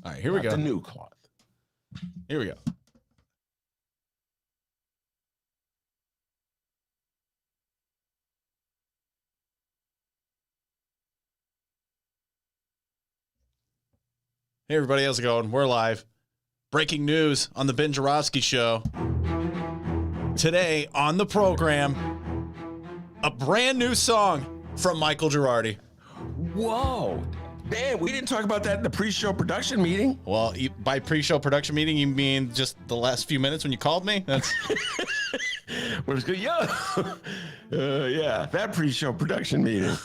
All right, here we go. The new cloth. Here we go. Hey, everybody. How's it going? We're live. Breaking news on the Ben Joravsky Show. Today on the program, a brand new song from Michael Girardi. Whoa. Man, we didn't talk about that in the pre-show production meeting. Well, by pre-show production meeting, you mean just the last few minutes when you called me? That's We're just good. Yeah, that pre-show production meeting.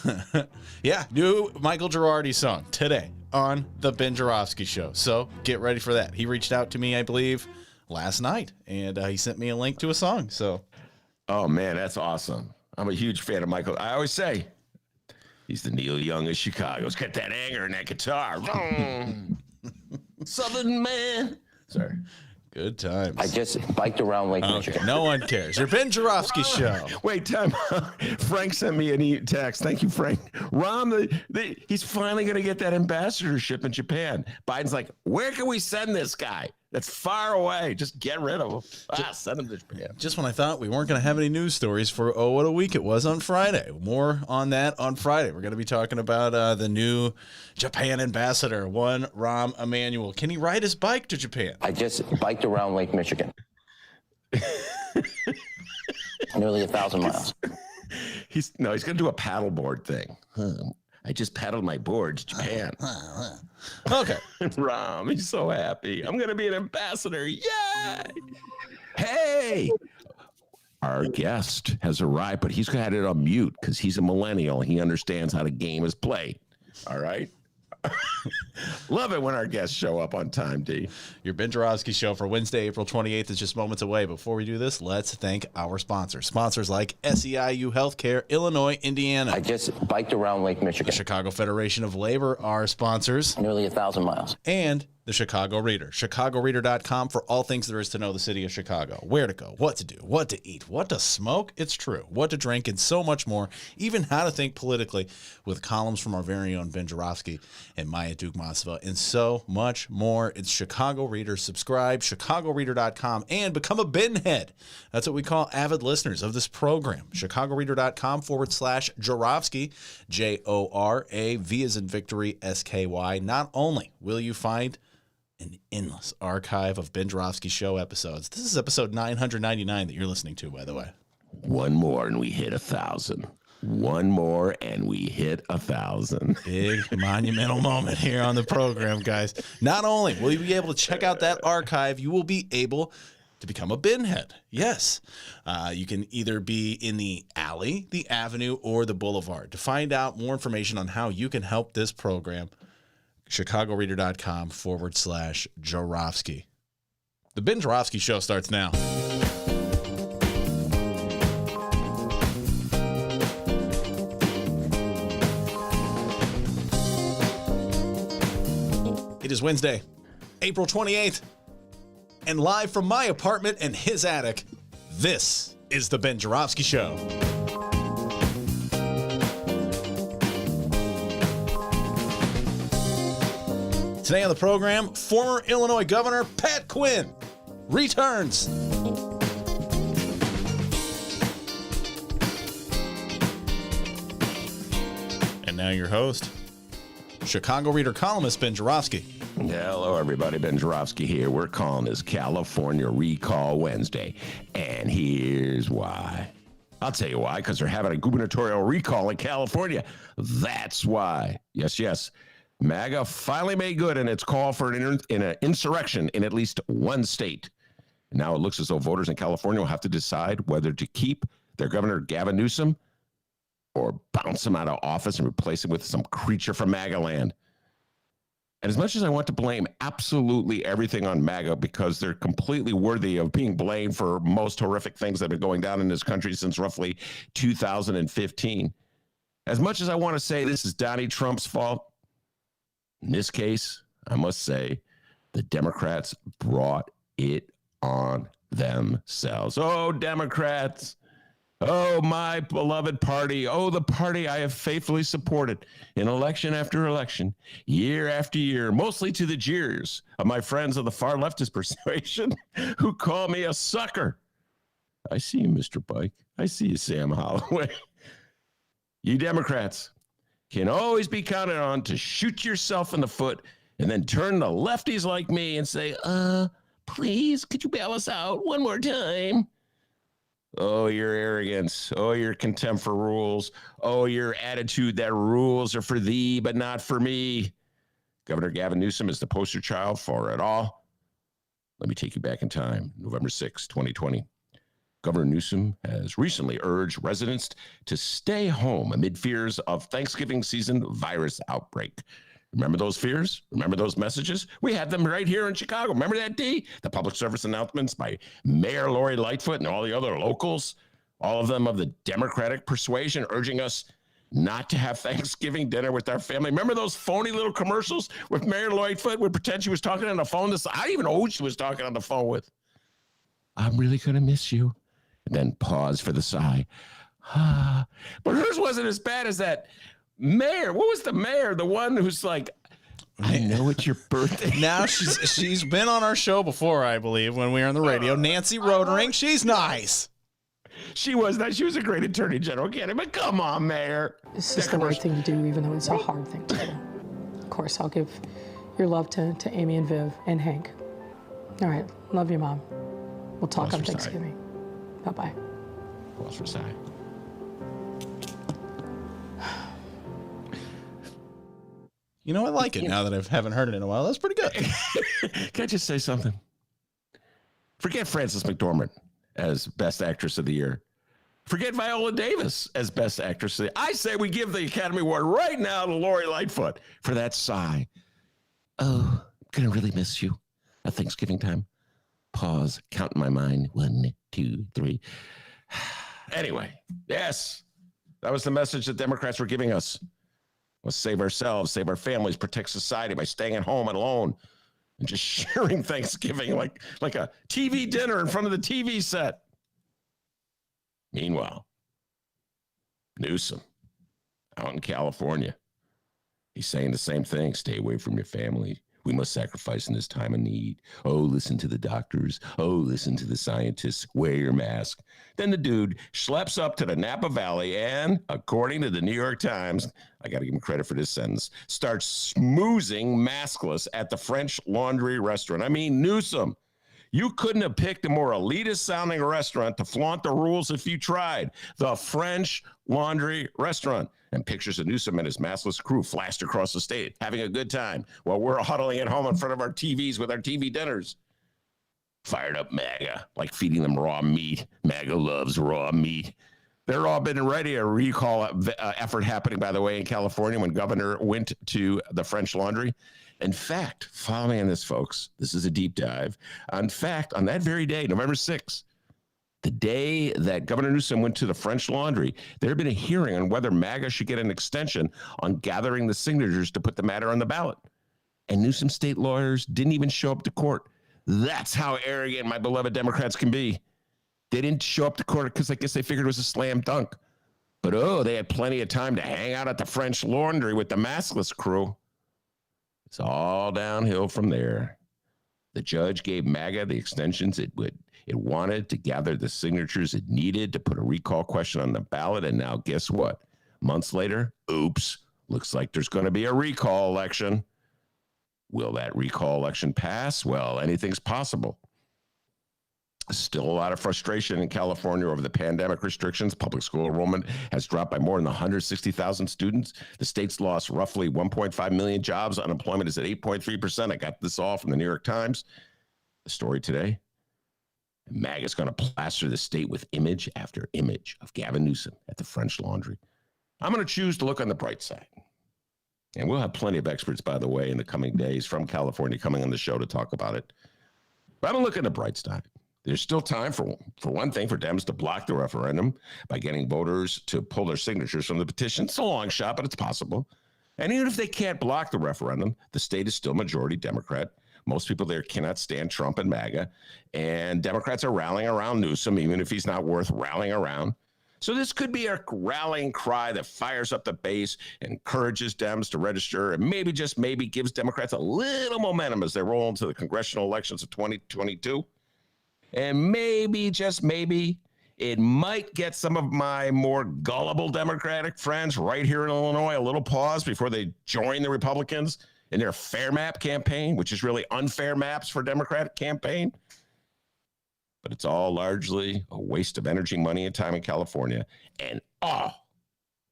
yeah, new Michael Girardi song today on the Ben Joravsky Show. So get ready for that. He reached out to me, I believe, last night, and he sent me a link to a song. So, oh man, that's awesome. I'm a huge fan of Michael. I always say he's the Neil Young of Chicago. Let's get that anger in that guitar. Southern man. Sorry. Good times. I just biked around Lake Michigan. No one cares. Your Ben Joravsky Show. Wait, time. Frank sent me an text. Thank you, Frank. Rom, he's finally going to get that ambassadorship in Japan. Biden's like, where can we send this guy? That's far away. Just get rid of him. Send him to Japan. Just when I thought we weren't going to have any news stories for, what a week it was on Friday. More on that on Friday. We're going to be talking about the new Japan ambassador, one Rahm Emanuel. Can he ride his bike to Japan? I just biked around Lake Michigan. Nearly 1,000 miles. He's going to do a paddleboard thing. I just paddled my board to Japan. Okay. Rahm, he's so happy. I'm going to be an ambassador. Yay! Hey! Our guest has arrived, but he's got it on mute because he's a millennial. He understands how the game is played. All right? Love it when our guests show up on time, D. Your Ben Joravsky Show for Wednesday, April 28th is just moments away. Before we do this, let's thank our sponsors. Sponsors like SEIU Healthcare, Illinois, Indiana. I just biked around Lake Michigan. The Chicago Federation of Labor are sponsors. Nearly 1,000 miles. And the Chicago Reader. ChicagoReader.com for all things there is to know the city of Chicago. Where to go, what to do, what to eat, what to smoke, it's true, what to drink, and so much more. Even how to think politically with columns from our very own Ben Joravsky and Maya Dukmasova, and so much more. It's Chicago Reader. Subscribe, ChicagoReader.com, and become a Benhead. That's what we call avid listeners of this program. ChicagoReader.com/Joravsky, Jorav as in victory, SKY. Not only will you find an endless archive of Ben Joravsky Show episodes. This is episode 999 that you're listening to, by the way. One more and we hit 1,000. One more and we hit 1,000. Big monumental moment here on the program, guys. Not only will you be able to check out that archive, you will be able to become a Benhead. Yes. You can either be in the alley, the avenue, or the boulevard. To find out more information on how you can help this program, ChicagoReader.com/Joravsky. The Ben Joravsky Show starts now. It is Wednesday, April 28th, and live from my apartment and his attic, this is the Ben Joravsky Show. Today on the program, former Illinois Governor Pat Quinn returns. And now your host, Chicago Reader columnist Ben Joravsky. Hello, everybody. Ben Joravsky here. We're calling this California Recall Wednesday. And here's why. I'll tell you why, because they're having a gubernatorial recall in California. That's why. Yes. MAGA finally made good in its call for an insurrection in at least one state. Now it looks as though voters in California will have to decide whether to keep their governor Gavin Newsom or bounce him out of office and replace him with some creature from MAGA land. And as much as I want to blame absolutely everything on MAGA because they're completely worthy of being blamed for most horrific things that have been going down in this country since roughly 2015, as much as I want to say this is Donnie Trump's fault, in this case, I must say, the Democrats brought it on themselves. Oh, Democrats, Oh, my beloved party. Oh, the party I have faithfully supported in election after election, year after year, mostly to the jeers of my friends of the far leftist persuasion who call me a sucker. I see you, Mr. Pike. I see you, Sam Holloway. You Democrats can always be counted on to shoot yourself in the foot and then turn to lefties like me and say, please, could you bail us out one more time? Oh, your arrogance. Oh, your contempt for rules. Oh, your attitude that rules are for thee, but not for me. Governor Gavin Newsom is the poster child for it all. Let me take you back in time, November 6, 2020. Governor Newsom has recently urged residents to stay home amid fears of Thanksgiving season virus outbreak. Remember those fears? Remember those messages? We had them right here in Chicago. Remember that, D? The public service announcements by Mayor Lori Lightfoot and all the other locals, all of them of the Democratic persuasion, urging us not to have Thanksgiving dinner with our family. Remember those phony little commercials with Mayor Lightfoot would pretend she was talking on the phone? I didn't even know who she was talking on the phone with. I'm really going to miss you. And then pause for the sigh. But hers wasn't as bad as that mayor. What was the mayor? The one who's like, I know it's your birthday. Now she's been on our show before, I believe, when we were on the radio. Nancy Rodering. She's nice. She was nice. She was a great attorney general candidate. But come on, Mayor. It's just the right thing to do, even though it's a hard thing to do. Of course, I'll give your love to Amy and Viv and Hank. All right. Love you, Mom. We'll talk on Thanksgiving. Bye-bye. Pause for sigh. You know, I like it now that I haven't heard it in a while. That's pretty good. Can I just say something? Forget Frances McDormand as Best Actress of the Year. Forget Viola Davis as Best Actress of the Year. I say we give the Academy Award right now to Lori Lightfoot for that sigh. Oh, I'm going to really miss you at Thanksgiving time. Pause, count in my mind. 1, 2, 3. Anyway, yes, that was the message that Democrats were giving us. Let's save ourselves, save our families, protect society by staying at home and alone and just sharing Thanksgiving like a TV dinner in front of the TV set. Meanwhile, Newsom out in California, he's saying the same thing. Stay away from your family. We must sacrifice in this time of need. Oh, listen to the doctors. Oh, listen to the scientists. Wear your mask. Then the dude schleps up to the Napa Valley and, according to the New York Times, I got to give him credit for this sentence, starts schmoozing maskless at the French Laundry restaurant. I mean, Newsom, you couldn't have picked a more elitist-sounding restaurant to flaunt the rules if you tried. The French Laundry restaurant. And pictures of Newsom and his maskless crew flashed across the state, having a good time while we're huddling at home in front of our TVs with our TV dinners. Fired up MAGA, like feeding them raw meat. MAGA loves raw meat. There all been already a recall effort happening, by the way, in California when Governor went to the French Laundry. In fact, follow me on this, folks. This is a deep dive. In fact, on that very day, November 6th, the day that Governor Newsom went to the French Laundry, there had been a hearing on whether MAGA should get an extension on gathering the signatures to put the matter on the ballot. And Newsom state lawyers didn't even show up to court. That's how arrogant my beloved Democrats can be. They didn't show up to court because I guess they figured it was a slam dunk. But, they had plenty of time to hang out at the French Laundry with the maskless crew. It's all downhill from there. The judge gave MAGA the extensions it wanted to gather the signatures it needed to put a recall question on the ballot. And now guess what? Months later, oops, looks like there's going to be a recall election. Will that recall election pass? Well, anything's possible. Still a lot of frustration in California over the pandemic restrictions. Public school enrollment has dropped by more than 160,000 students. The state's lost roughly 1.5 million jobs. Unemployment is at 8.3%. I got this all from the New York Times. The story today. MAGA is going to plaster the state with image after image of Gavin Newsom at the French Laundry. I'm going to choose to look on the bright side. And we'll have plenty of experts, by the way, in the coming days from California coming on the show to talk about it. But I'm going to look at the bright side. There's still time for one thing for Dems to block the referendum by getting voters to pull their signatures from the petition. It's a long shot, but it's possible. And even if they can't block the referendum, the state is still majority Democrat. Most people there cannot stand Trump and MAGA. And Democrats are rallying around Newsom, even if he's not worth rallying around. So this could be a rallying cry that fires up the base, encourages Dems to register, and maybe, just maybe, gives Democrats a little momentum as they roll into the congressional elections of 2022. And maybe, just maybe, it might get some of my more gullible Democratic friends right here in Illinois a little pause before they join the Republicans in their fair map campaign, which is really unfair maps for Democratic campaign. But it's all largely a waste of energy, money, and time in California. And all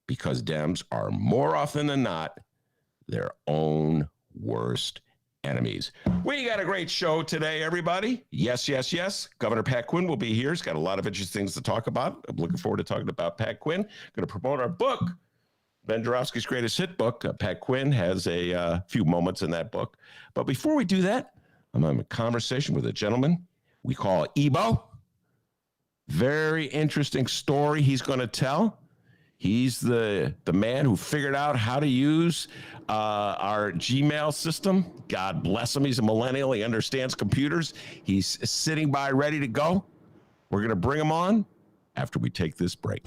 because Dems are more often than not their own worst enemies. We got a great show today, everybody. Yes, yes, yes. Governor Pat Quinn will be here. He's got a lot of interesting things to talk about. I'm looking forward to talking about Pat Quinn. Going to promote our book, Ben Joravsky's Greatest Hit book. Pat Quinn has a few moments in that book. But before we do that, I'm having a conversation with a gentleman we call Ebo. Very interesting story he's going to tell. He's the man who figured out how to use our Gmail system. God bless him. He's a millennial. He understands computers. He's sitting by ready to go. We're going to bring him on after we take this break.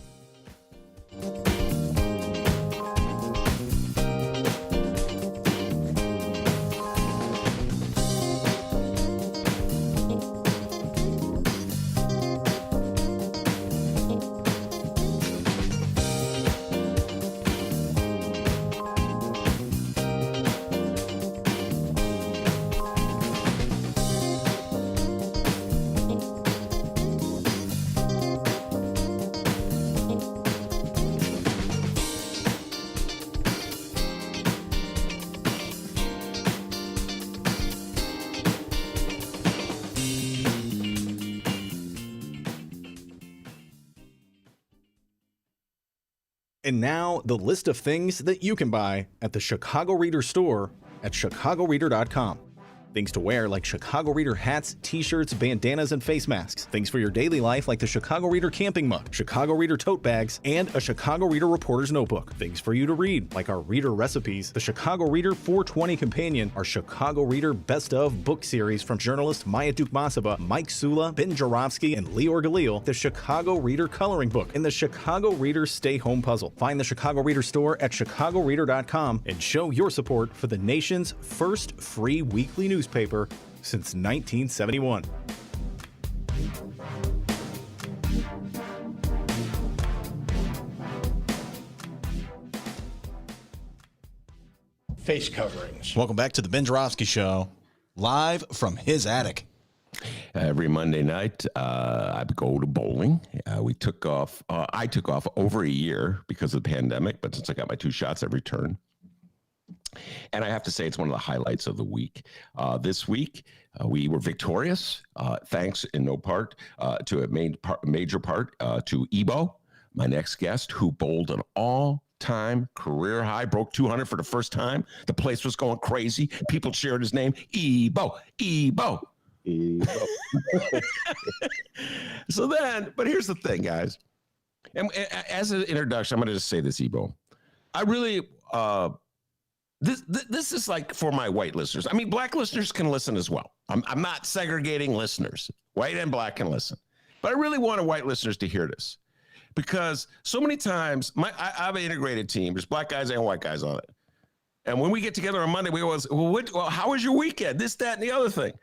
And now, the list of things that you can buy at the Chicago Reader store at chicagoreader.com. Things to wear like Chicago Reader hats, t-shirts, bandanas, and face masks. Things for your daily life like the Chicago Reader camping mug, Chicago Reader tote bags, and a Chicago Reader reporter's notebook. Things for you to read like our Reader recipes, the Chicago Reader 420 Companion, our Chicago Reader Best of book series from journalists Maya Dukmasova, Mike Sula, Ben Joravsky, and Lior Galil, the Chicago Reader coloring book, and the Chicago Reader Stay Home puzzle. Find the Chicago Reader store at chicagoreader.com and show your support for the nation's first free weekly newspaper since 1971. Face coverings. Welcome back to the Ben Joravsky Show, live from his attic. Every Monday night, I go to bowling. I took off over a year because of the pandemic, but since I got my 2 shots, I've returned. And I have to say, it's one of the highlights of the week. This week, we were victorious, thanks in no part to a major part to Ebo, my next guest, who bowled an all-time career high, broke 200 for the first time. The place was going crazy. People cheered his name, Ebo, Ebo. Ebo. So then, but here's the thing, guys. And as an introduction, I'm going to just say this, Ebo. I really... This is like for my white listeners. I mean, black listeners can listen as well. I'm not segregating listeners. White and black can listen. But I really wanted white listeners to hear this because so many times I have an integrated team. There's black guys and white guys on it. And when we get together on Monday, we always, well, how was your weekend? This, that, and the other thing.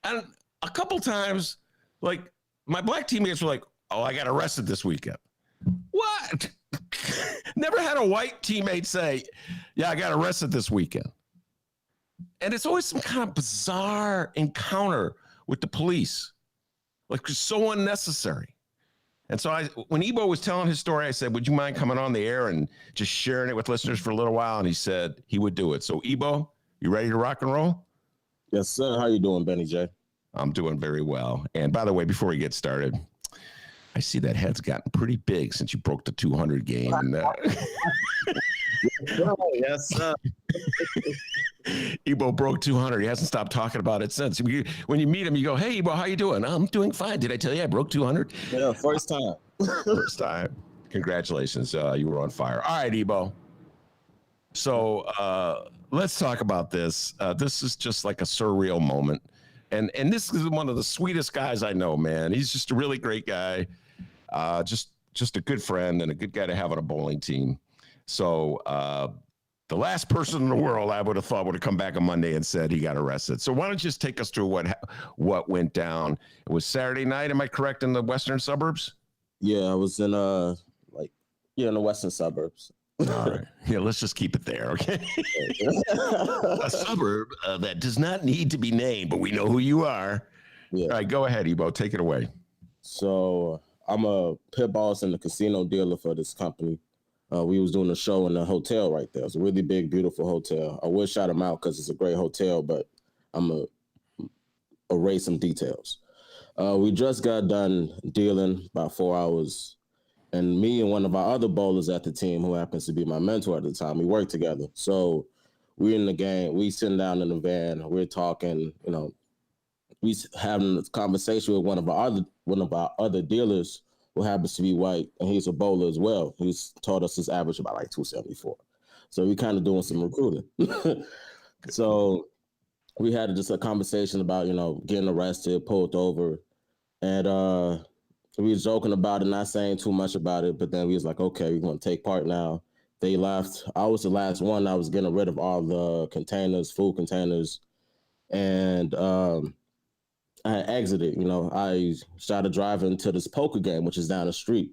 And a couple times, like my black teammates were like, oh, I got arrested this weekend. What? Never had a white teammate say, yeah, I got arrested this weekend. And it's always some kind of bizarre encounter with the police. Like it's so unnecessary. And so when Ebo was telling his story, I said, would you mind coming on the air and just sharing it with listeners for a little while? And he said he would do it. So Ebo, you ready to rock and roll? Yes, sir. How you doing, Benny J? I'm doing very well. And by the way, before we get started, I see that head's gotten pretty big since you broke the 200 game. Yes, sir. Ebo broke 200. He hasn't stopped talking about it since. When you meet him, you go, hey, Ebo, how you doing? I'm doing fine. Did I tell you I broke 200? Yeah, first time. First time. Congratulations. You were on fire. All right, Ebo. So let's talk about this. This is just like a surreal moment. And this is one of the sweetest guys I know, man. He's just a really great guy. Just just a good friend and a good guy to have on a bowling team. So the last person in the world I would have thought would have come back on Monday and said he got arrested. So why don't you just take us through what went down? It was Saturday night. Am I correct, in the western suburbs? Yeah, I was in in the western suburbs. All right. Yeah, let's just keep it there, okay? A suburb that does not need to be named, but we know who you are. Yeah. All right, go ahead, Ebo. Take it away. So I'm a pit boss and a casino dealer for this company. We was doing a show in the hotel right there. It's a really big, beautiful hotel. I would shout them out because it's a great hotel, but I'm going to erase some details. We just got done dealing about 4 hours. And me and one of our other bowlers at the team, who happens to be my mentor at the time, we worked together. So we're in the game. We sitting down in the van. We're talking. We having a conversation with one of our other dealers who happens to be white, and he's a bowler as well. He's taught us his average about like 274. So we kind of doing some recruiting. So we had just a conversation about getting arrested, pulled over, and we was joking about it, not saying too much about it, but then we was like, okay, we're going to take part now. They left. I was the last one. I was getting rid of all the containers, food containers, and I had exited. I started driving to this poker game, which is down the street.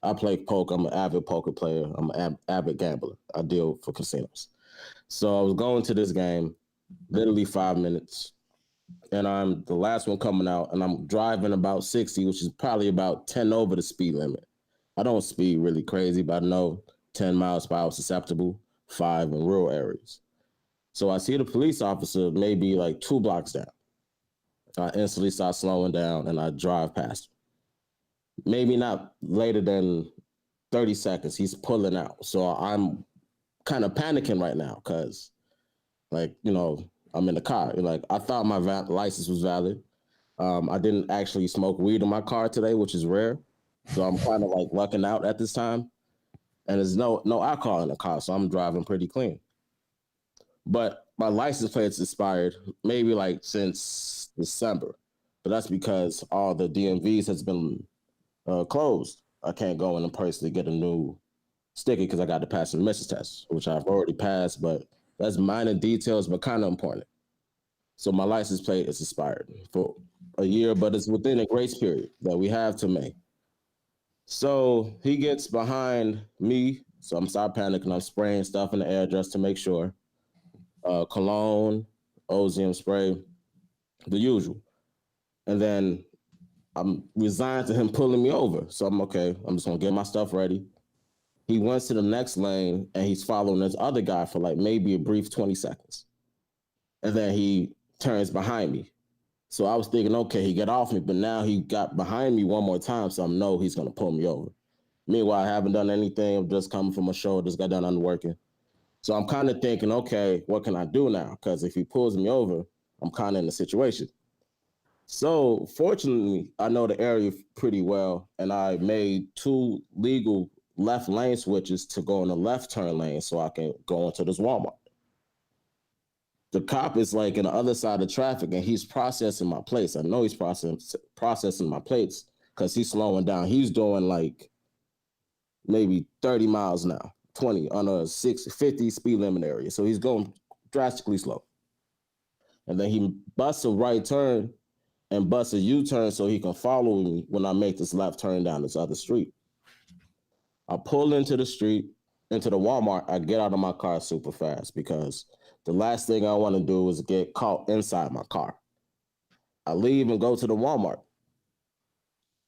I play poker. I'm an avid poker player. I'm an avid gambler. I deal for casinos. So I was going to this game, literally 5 minutes. And I'm the last one coming out, and I'm driving about 60, which is probably about 10 over the speed limit. I don't speed really crazy, but I know 10 miles per hour is acceptable, 5 in rural areas. So I see the police officer maybe like 2 blocks down. I instantly start slowing down, and I drive past him. Maybe not later than 30 seconds, he's pulling out. So I'm kind of panicking right now because, I'm in the car. I thought my license was valid. I didn't actually smoke weed in my car today, which is rare. So I'm kind of like lucking out at this time. And there's no alcohol in the car, so I'm driving pretty clean. But my license plate's expired maybe like since December. But that's because all the DMVs has been closed. I can't go in person to get a new sticker because I got to pass the emissions test, which I've already passed, but that's minor details, but kind of important. So my license plate is expired for a year, but it's within a grace period that we have to May. So he gets behind me. So I'm start panicking. I'm spraying stuff in the air just to make sure. Cologne, Ozium spray, the usual. And then I'm resigned to him pulling me over. So I'm okay. I'm just going to get my stuff ready. He went to the next lane, and he's following this other guy for like maybe a brief 20 seconds. And then he turns behind me. So I was thinking, okay, he got off me, but now he got behind me one more time, so I know he's going to pull me over. Meanwhile, I haven't done anything. I'm just coming from a show. Just got done underworking. So I'm kind of thinking, okay, what can I do now? Because if he pulls me over, I'm kind of in a situation. So fortunately, I know the area pretty well, and I made 2 legal left lane switches to go in the left turn lane so I can go into this Walmart. The cop is like in the other side of traffic, and he's processing my plates. I know he's processing my plates because he's slowing down. He's doing like maybe 30 miles now, 20 on a 50 speed limit area. So he's going drastically slow. And then he busts a right turn and busts a U-turn so he can follow me when I make this left turn down this other street. I pull into the street, into the Walmart. I get out of my car super fast because the last thing I want to do is get caught inside my car. I leave and go to the Walmart.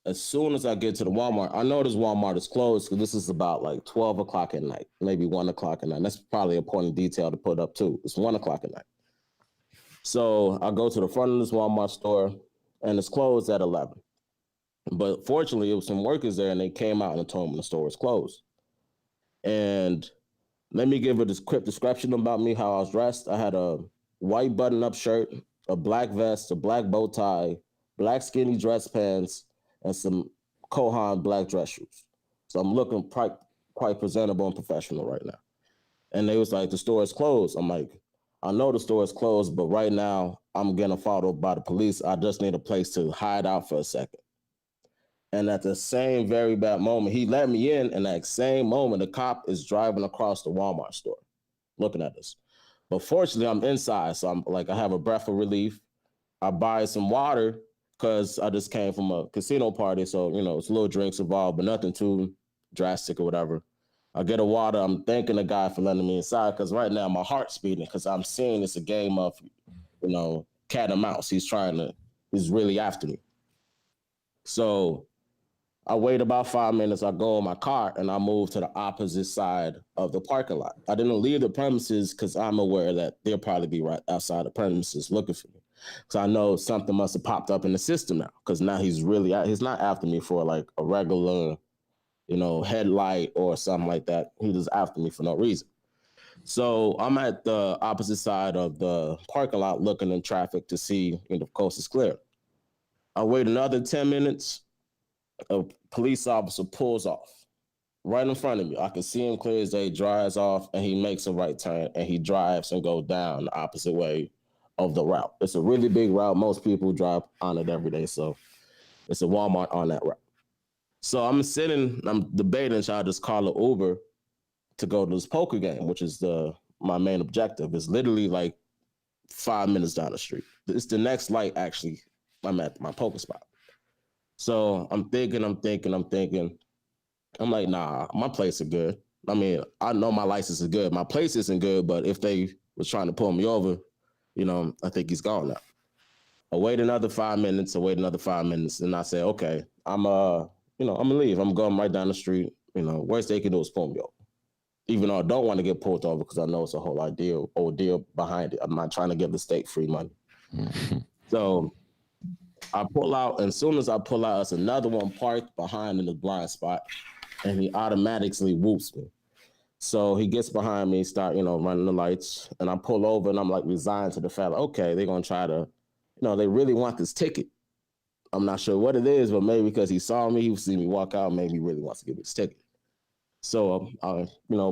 As soon as I get to the Walmart, I know this Walmart is closed because this is about like 12 o'clock at night, maybe 1 o'clock at night. That's probably an important detail to put up too. It's 1 o'clock at night. So I go to the front of this Walmart store, and it's closed at 11. But fortunately, it was some workers there, and they came out and told me the store was closed. And let me give a quick description about me, how I was dressed. I had a white button-up shirt, a black vest, a black bow tie, black skinny dress pants, and some Kohan black dress shoes. So I'm looking quite presentable and professional right now. And they was like, the store is closed. I'm like, I know the store is closed, but right now I'm getting followed by the police. I just need a place to hide out for a second. And at the same very bad moment, he let me in. And that same moment, the cop is driving across the Walmart store looking at us. But fortunately, I'm inside. So I'm like, I have a breath of relief. I buy some water because I just came from a casino party. So, it's a little drinks involved, but nothing too drastic or whatever. I get a water. I'm thanking the guy for letting me inside because right now my heart's beating because I'm seeing it's a game of, cat and mouse. He's really after me. So I wait about 5 minutes. I go in my car and I move to the opposite side of the parking lot. I didn't leave the premises because I'm aware that they'll probably be right outside the premises looking for me. So I know something must have popped up in the system now because now he's not after me for like a regular, headlight or something like that. He was after me for no reason. So I'm at the opposite side of the parking lot looking in traffic to see if the coast is clear. I wait another 10 minutes. A police officer pulls off right in front of me. I can see him clear as day, drives off, and he makes a right turn, and he drives and goes down the opposite way of the route. It's a really big route. Most people drive on it every day, so it's a Walmart on that route. So I'm debating, should I just call an Uber to go to this poker game, which is my main objective. It's literally like 5 minutes down the street. It's the next light, actually. I'm at my poker spot. So I'm thinking. I'm like, nah, my place is good. I mean, I know my license is good. My place isn't good, but if they was trying to pull me over, I think he's gone now. I wait another 5 minutes. And I say, okay, I'm gonna leave. I'm going right down the street. Worst they can do is pull me over. Even though I don't want to get pulled over because I know it's a whole ordeal behind it. I'm not trying to give the state free money. So I pull out, and as soon as I pull out, it's another one parked behind in the blind spot, and he automatically whoops me. So he gets behind me, start, running the lights, and I pull over, and I'm like resigned to the fact, okay, they're going to try to, they really want this ticket. I'm not sure what it is, but maybe because he saw me, he see me walk out, maybe he really wants to give me this ticket. So,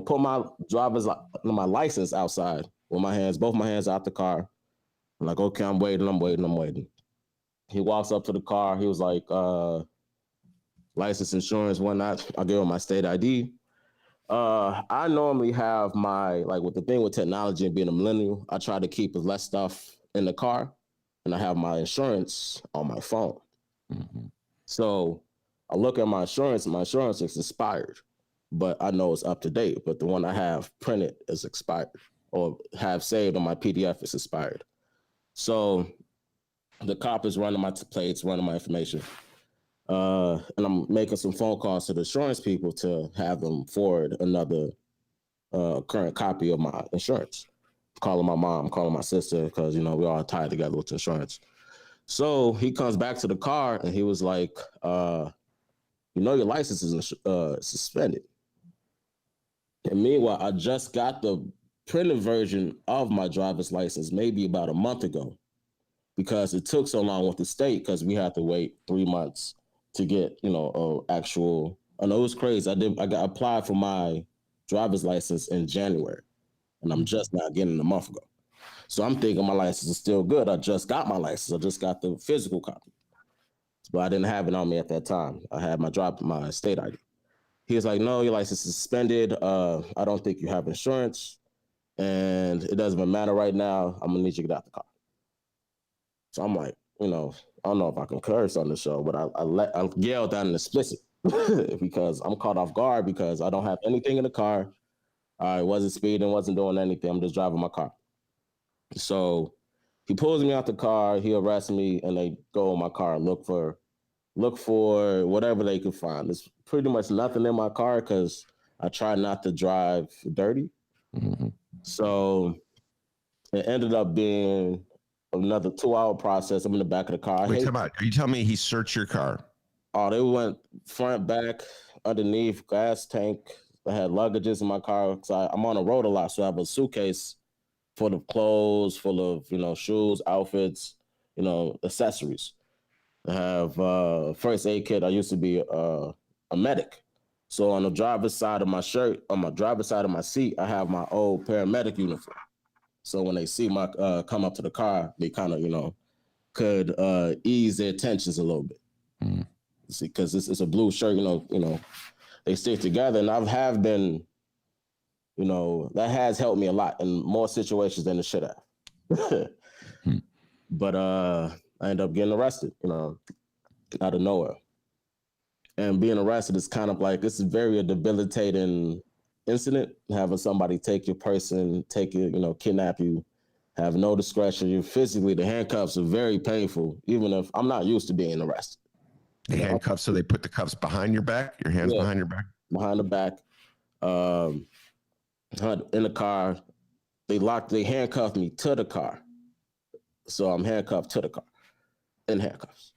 put my license outside with both my hands out the car. I'm like, okay, I'm waiting. He walks up to the car. He was like, license, insurance, whatnot. I give him my state ID. I normally have with the thing with technology and being a millennial, I try to keep as less stuff in the car, and I have my insurance on my phone. Mm-hmm. So I look at my insurance, and my insurance is expired, but I know it's up to date. But the one I have printed is expired, or have saved on my PDF is expired. So the cop is running my plates, running my information. And I'm making some phone calls to the insurance people to have them forward another current copy of my insurance. Calling my mom, calling my sister, because, we all tied together with insurance. So he comes back to the car and he was like, your license is suspended. And meanwhile, I just got the printed version of my driver's license maybe about a month ago, because it took so long with the state because we had to wait 3 months to get, actual. I know it was crazy. I got applied for my driver's license in January, and I'm just not getting a month ago. So I'm thinking my license is still good. I just got my license. I just got the physical copy, but I didn't have it on me at that time. I had my state ID. He was like, no, your license is suspended. I don't think you have insurance, and it doesn't even matter right now. I'm gonna need you to get out the car. So I'm like, I don't know if I can curse on the show, but I yelled down an explicit because I'm caught off guard because I don't have anything in the car. I wasn't speeding, wasn't doing anything. I'm just driving my car. So he pulls me out the car, he arrests me, and they go in my car, look for whatever they could find. There's pretty much nothing in my car because I try not to drive dirty. Mm-hmm. So it ended up being another 2-hour process. I'm in the back of the car. Wait, are you telling me he searched your car? Oh, they went front, back, underneath, gas tank. I had luggages in my car. So I'm on the road a lot, so I have a suitcase full of clothes, full of shoes, outfits, accessories. I have first aid kit. I used to be a medic. So on the driver's side of my shirt, on my driver's side of my seat, I have my old paramedic uniform. So when they see my come up to the car, they kind of, could ease their tensions a little bit. Mm. See, because it's a blue shirt, they stick together, and have been, that has helped me a lot in more situations than it should have. But I ended up getting arrested, out of nowhere. And being arrested is kind of like, it's very a debilitating incident, having somebody take your person, take you, kidnap you, have no discretion. You physically, the handcuffs are very painful, even if I'm not used to being arrested. The handcuffs, so they put the cuffs behind your back, your hands behind your back? Behind the back. In the car. They handcuffed me to the car. So I'm handcuffed to the car in handcuffs.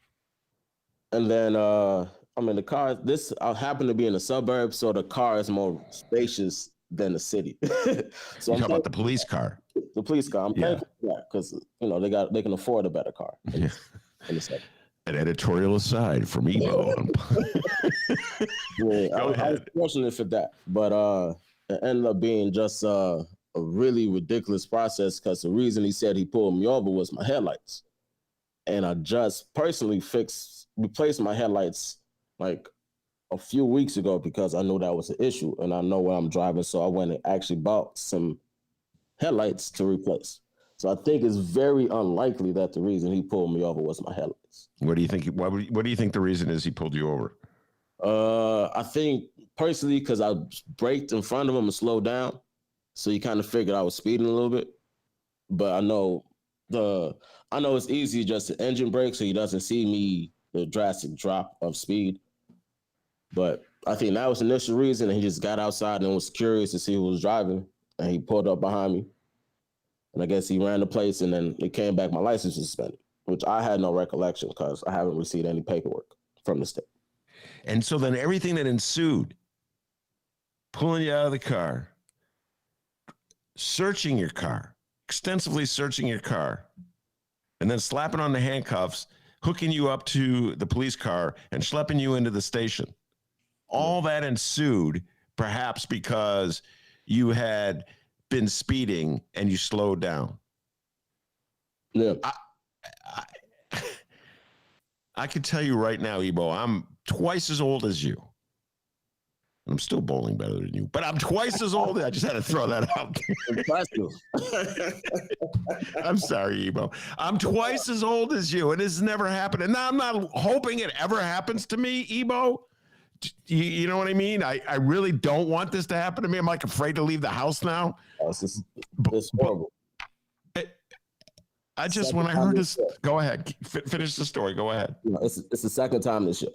And then I'm in the car. I happen to be in the suburbs, so the car is more spacious than the city. So I'm talking about the police car. The police car. I'm paying for that because they can afford a better car. In the suburbs. An editorial aside from Ebo. I was fortunate for that, but it ended up being just a really ridiculous process because the reason he said he pulled me over was my headlights, and I just personally replaced my headlights like a few weeks ago because I knew that was an issue, and I know where I'm driving, so I went and actually bought some headlights to replace. So I think it's very unlikely that the reason he pulled me over was my headlights. What do you think? What do you think the reason is he pulled you over? I think personally because I braked in front of him and slowed down, so he kind of figured I was speeding a little bit. But I know it's easy just to engine brake, so he doesn't see the drastic drop of speed. But I think that was the initial reason, and he just got outside and was curious to see who was driving, and he pulled up behind me. And I guess he ran the place, and then it came back, my license was suspended, which I had no recollection because I haven't received any paperwork from the state. And so then everything that ensued, pulling you out of the car, searching your car, extensively searching your car, and then slapping on the handcuffs, hooking you up to the police car, and schlepping you into the station. All that ensued, perhaps because you had been speeding and you slowed down. Yeah. I can tell you right now, Ebo, I'm twice as old as you. I'm still bowling better than you, but I'm twice as old. I just had to throw that out. I'm sorry, Ebo. I'm twice as old as you, and this has never happened. And now I'm not hoping it ever happens to me, Ebo. You know what I mean? I really don't want this to happen to me. I'm like afraid to leave the house now. It's horrible. I just, when I heard this, go ahead, finish the story. Go ahead. It's the second time this year.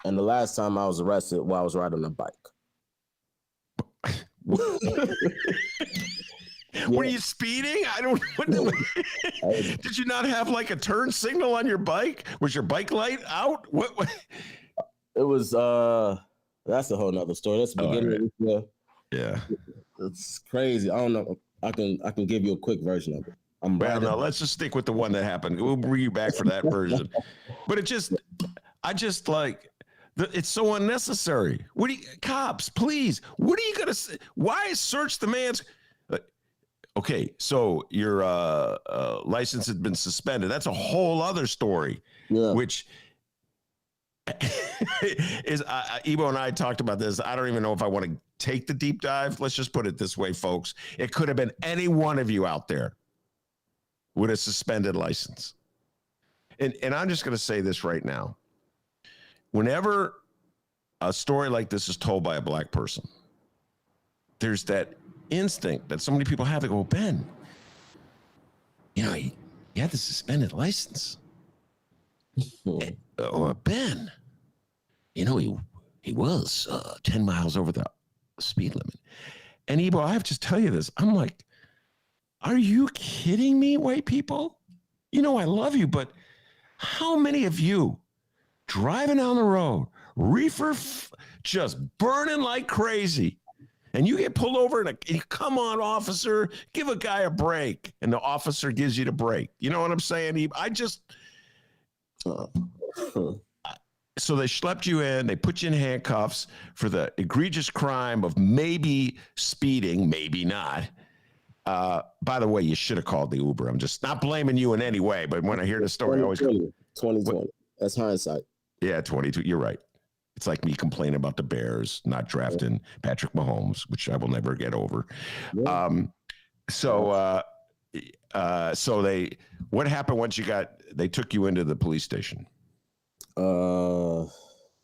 And the last time I was arrested while I was riding a bike. Were you speeding? I don't know. Did you not have like a turn signal on your bike? Was your bike light out? What? It was, that's a whole nother story. That's the beginning of this year. Yeah. It's crazy. I don't know. I can give you a quick version of it. Well, no, let's just stick with the one that happened. We'll bring you back for that version. But I just like, it's so unnecessary. Cops, please, what are you going to say? Why search the man's? Okay, so your license had been suspended. That's a whole other story, which is, Ebo and I talked about this. I don't even know if I want to take the deep dive. Let's just put it this way, folks. It could have been any one of you out there with a suspended license. And I'm just going to say this right now. Whenever a story like this is told by a black person, there's that instinct that so many people have to go, Ben, he had the suspended license. Ben, he was 10 miles over the speed limit. And Ebo, I have to tell you this. I'm like, are you kidding me, white people? I love you, but how many of you driving down the road, reefer just burning like crazy, and you get pulled over and you come on, officer, give a guy a break, and the officer gives you the break. You know what I'm saying? So they schlepped you in, they put you in handcuffs for the egregious crime of maybe speeding, maybe not. By the way, you should have called the Uber. I'm just not blaming you in any way, but when I hear the story, I always 2020. That's hindsight. Yeah, 22. You're right. It's like me complaining about the Bears not drafting Patrick Mahomes, which I will never get over. Yeah. So what happened once they took you into the police station? It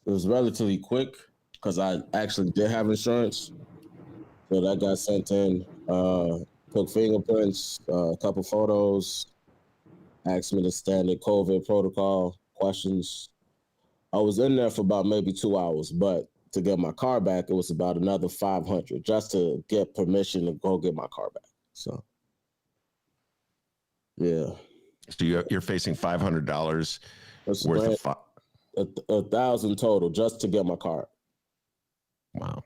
was relatively quick because I actually did have insurance. So that got sent in, took fingerprints, a couple photos, asked me the standard COVID protocol questions. I was in there for about maybe 2 hours, but to get my car back, it was about another $500 just to get permission to go get my car back. So, yeah. So you're facing $500 That's worth of $1,000 total just to get my car. Wow.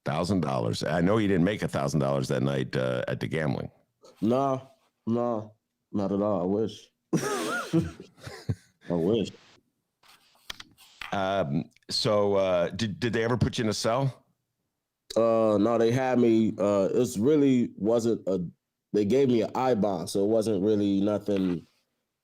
$1,000. I know you didn't make $1,000 that night at the gambling. No, not at all. I wish. I wish. So did they ever put you in a cell? No, they had me. It really wasn't they gave me an I bond, so it wasn't really nothing,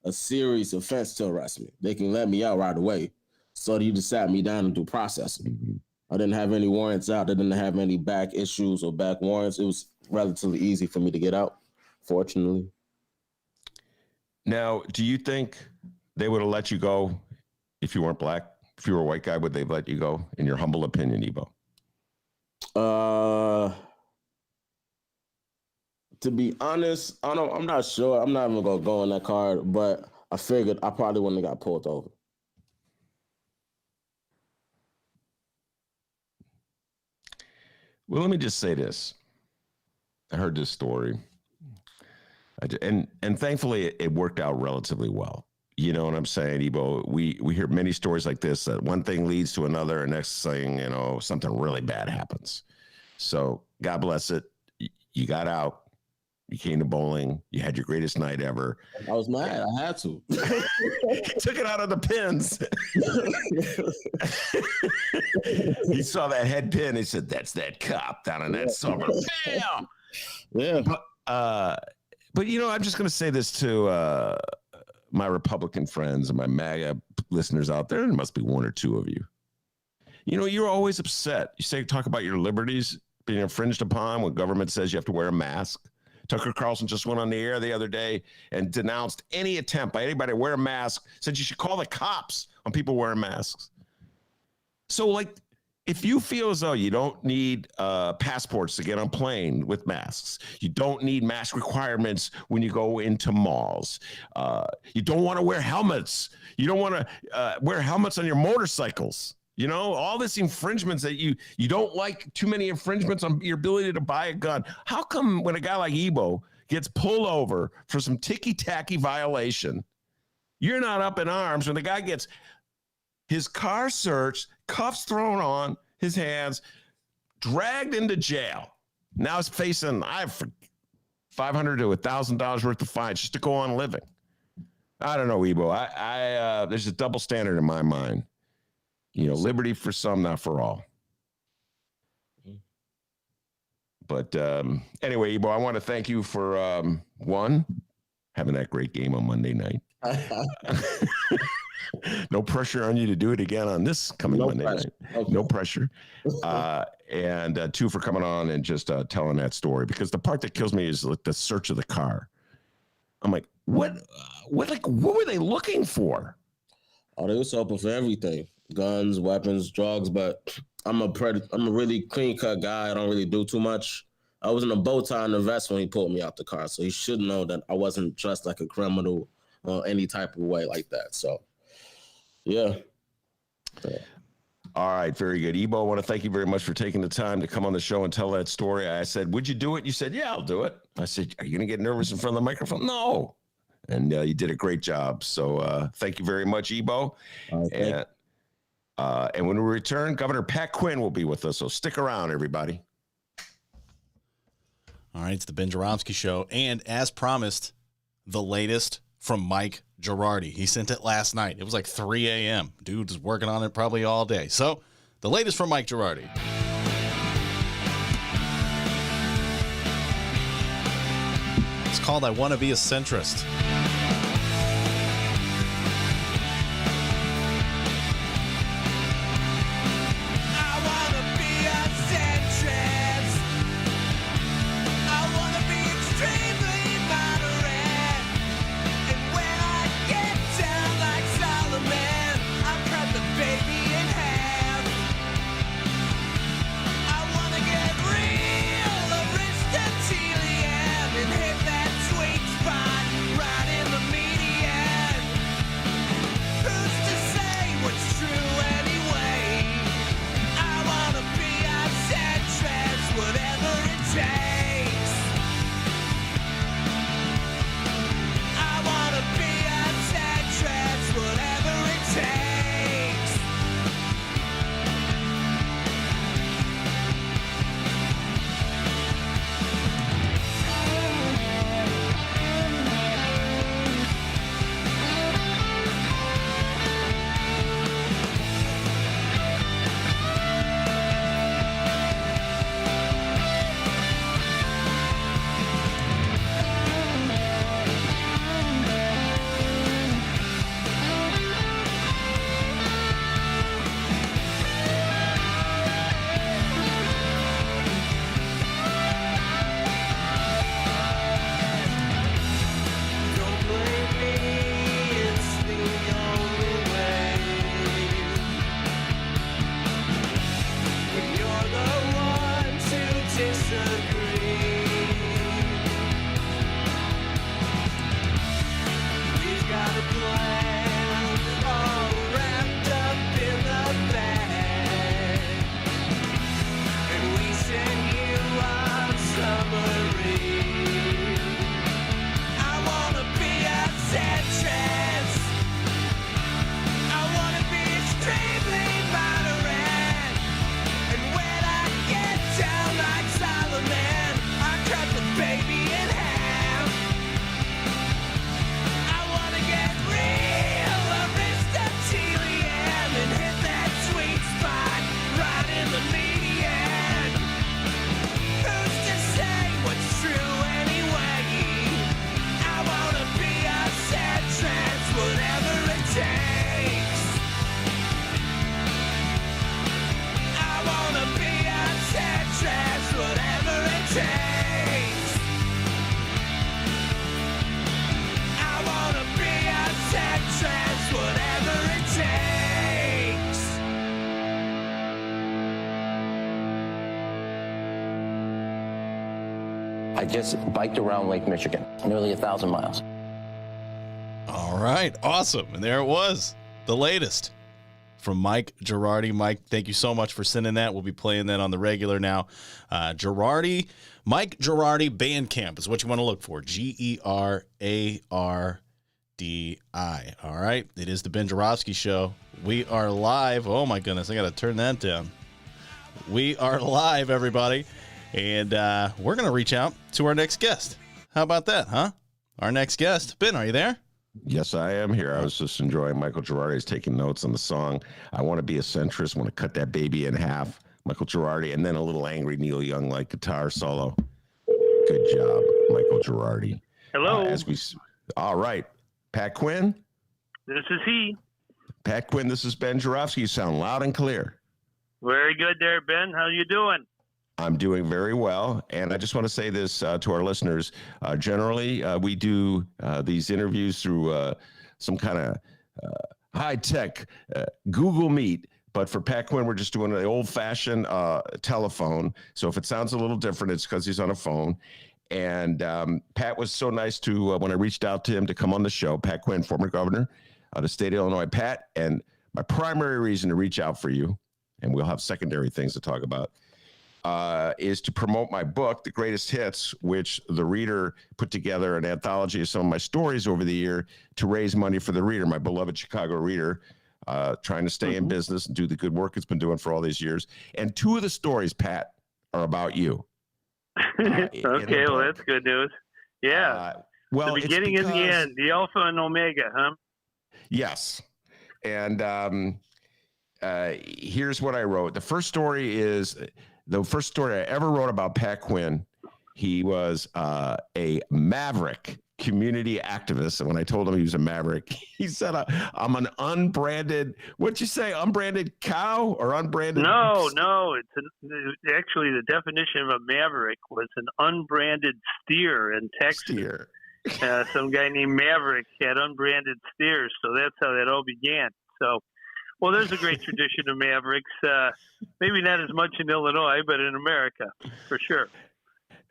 a serious offense to arrest me. They can let me out right away. So they just sat me down and do processing. Mm-hmm. I didn't have any warrants out. They didn't have any back issues or back warrants. It was relatively easy for me to get out, fortunately. Now, do you think they would have let you go if you weren't black? If you were a white guy, would they have let you go, in your humble opinion, Ebo? To be honest, I'm not sure. I'm not even gonna go on that card, but I figured I probably wouldn't have got pulled over. Well, let me just say this. I heard this story, and thankfully it worked out relatively well. You know what I'm saying, Ebo? We hear many stories like this, that one thing leads to another, and next thing, something really bad happens. So God bless it. You got out. You came to bowling. You had your greatest night ever. I was mad. I had to. He took it out of the pins. He saw that head pin. He said, "That's that cop down in that summer." Bam! Yeah. But I'm just going to say this to my Republican friends and my MAGA listeners out there. There must be one or two of you. You're always upset. Talk about your liberties being infringed upon when government says you have to wear a mask. Tucker Carlson just went on the air the other day and denounced any attempt by anybody to wear a mask, said you should call the cops on people wearing masks. So, if you feel as though you don't need passports to get on plane with masks, you don't need mask requirements when you go into malls, you don't want to wear helmets, you don't want to wear helmets on your motorcycles, all this infringements that you don't like, too many infringements on your ability to buy a gun. How come when a guy like Ebo gets pulled over for some ticky-tacky violation, you're not up in arms when the guy gets his car searched, cuffs thrown on his hands, dragged into jail? Now he's facing $500 to $1,000 worth of fines just to go on living. I don't know, Ebo. There's a double standard in my mind. Liberty for some, not for all. But anyway, Ebo, I want to thank you for having that great game on Monday night. No pressure on you to do it again on this coming Monday night. Okay. No pressure. And two, for coming on and just telling that story, because the part that kills me is the search of the car. I'm like, what were they looking for? Oh, they was open for everything. Guns, weapons, drugs, but I'm a really clean cut guy. I don't really do too much. I was in a bow tie and a vest when he pulled me out the car, so he should know that I wasn't dressed like a criminal or any type of way like that. So, yeah. All right, very good. Ebo, I want to thank you very much for taking the time to come on the show and tell that story. I said, would you do it? You said, yeah, I'll do it. I said, are you going to get nervous in front of the microphone? No. And you did a great job. So thank you very much, Ebo. And when we return, Governor Pat Quinn will be with us. So stick around, everybody. All right, it's the Ben Joravsky Show. And as promised, the latest from Mike Girardi. He sent it last night. It was like 3 a.m. Dude was working on it probably all day. So the latest from Mike Girardi. It's called I Want to Be a Centrist. a plan, all wrapped up in the bag. And we send you our summary. I wanna be a centrist. I wanna be extremely moderate. And when I get down like Solomon, I cut the baby in half. I wanna get real Aristotelian and hit that sweet spot right in the median. Who's to say what's true anyway? I wanna be a centrist, whatever it takes. I wanna be a centrist, whatever it takes. I wanna be a centrist, whatever it takes. I just biked around Lake Michigan, nearly 1,000 miles. All right. Awesome. And there it was. The latest from Mike Girardi. Mike, thank you so much for sending that. We'll be playing that on the regular now. Girardi, Mike Girardi Bandcamp is what you want to look for. Gerardi. All right. It is the Ben Joravsky Show. We are live. Oh, my goodness. I got to turn that down. We are live, everybody. And we're going to reach out to our next guest. How about that, huh? Our next guest. Ben, are you there? Yes, I am here. I was just enjoying Michael Girardi's taking notes on the song. I want to be a centrist. Want to cut that baby in half. Michael Girardi, and then a little angry Neil Young like guitar solo. Good job, Michael Girardi. Hello. All right, Pat Quinn. This is he. Pat Quinn. This is Ben Joravsky. You sound loud and clear. Very good there, Ben. How you doing? I'm doing very well, and I just want to say this to our listeners. Generally, we do these interviews through some kind of high-tech Google Meet, but for Pat Quinn, we're just doing the old-fashioned telephone. So if it sounds a little different, it's because he's on a phone. And Pat was so nice to, when I reached out to him to come on the show, Pat Quinn, former governor of the state of Illinois. Pat, and my primary reason to reach out for you, and we'll have secondary things to talk about, is to promote my book, The Greatest Hits, which the Reader put together an anthology of some of my stories over the year to raise money for the Reader, my beloved Chicago Reader, trying to stay in business and do the good work it's been doing for all these years. And two of the stories, Pat, are about you. Okay, well, that's good news. Yeah. Well, the beginning and the end, the Alpha and Omega, huh? Yes. And here's what I wrote. The first story I ever wrote about Pat Quinn. He was a maverick community activist. And when I told him he was a maverick, he said, I'm an unbranded, what'd you say, unbranded cow or unbranded? No. Actually, the definition of a maverick was an unbranded steer in Texas. Steer. Some guy named Maverick had unbranded steers, so that's how that all began. So, well, there's a great tradition of mavericks. Maybe not as much in Illinois, but in America, for sure.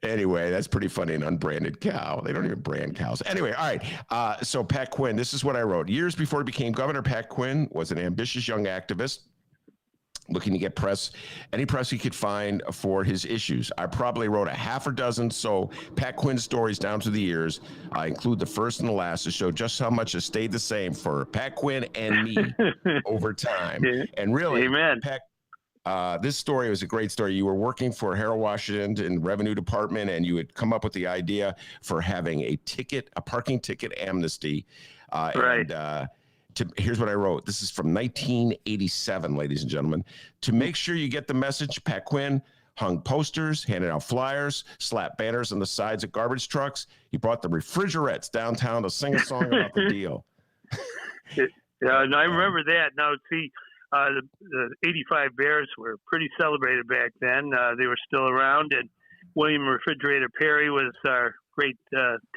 Anyway, that's pretty funny, an unbranded cow. They don't even brand cows. Anyway, all right. So Pat Quinn, this is what I wrote. Years before he became governor, Pat Quinn was an ambitious young activist looking to get any press he could find for his issues. I probably wrote a half a dozen, so Pat Quinn stories down to the years. I include the first and the last to show just how much has stayed the same for Pat Quinn and me over time. And really, Amen. Pat, this story was a great story. You were working for Harold Washington in the Revenue Department, and you had come up with the idea for having a parking ticket amnesty. Right. And here's what I wrote. This is from 1987, ladies and gentlemen. To make sure you get the message, Pat Quinn hung posters, handed out flyers, slapped banners on the sides of garbage trucks. He brought the refrigerettes downtown to sing a song about the deal. Yeah, and I remember that. Now, see, the 85 Bears were pretty celebrated back then. They were still around, and William Refrigerator Perry was our great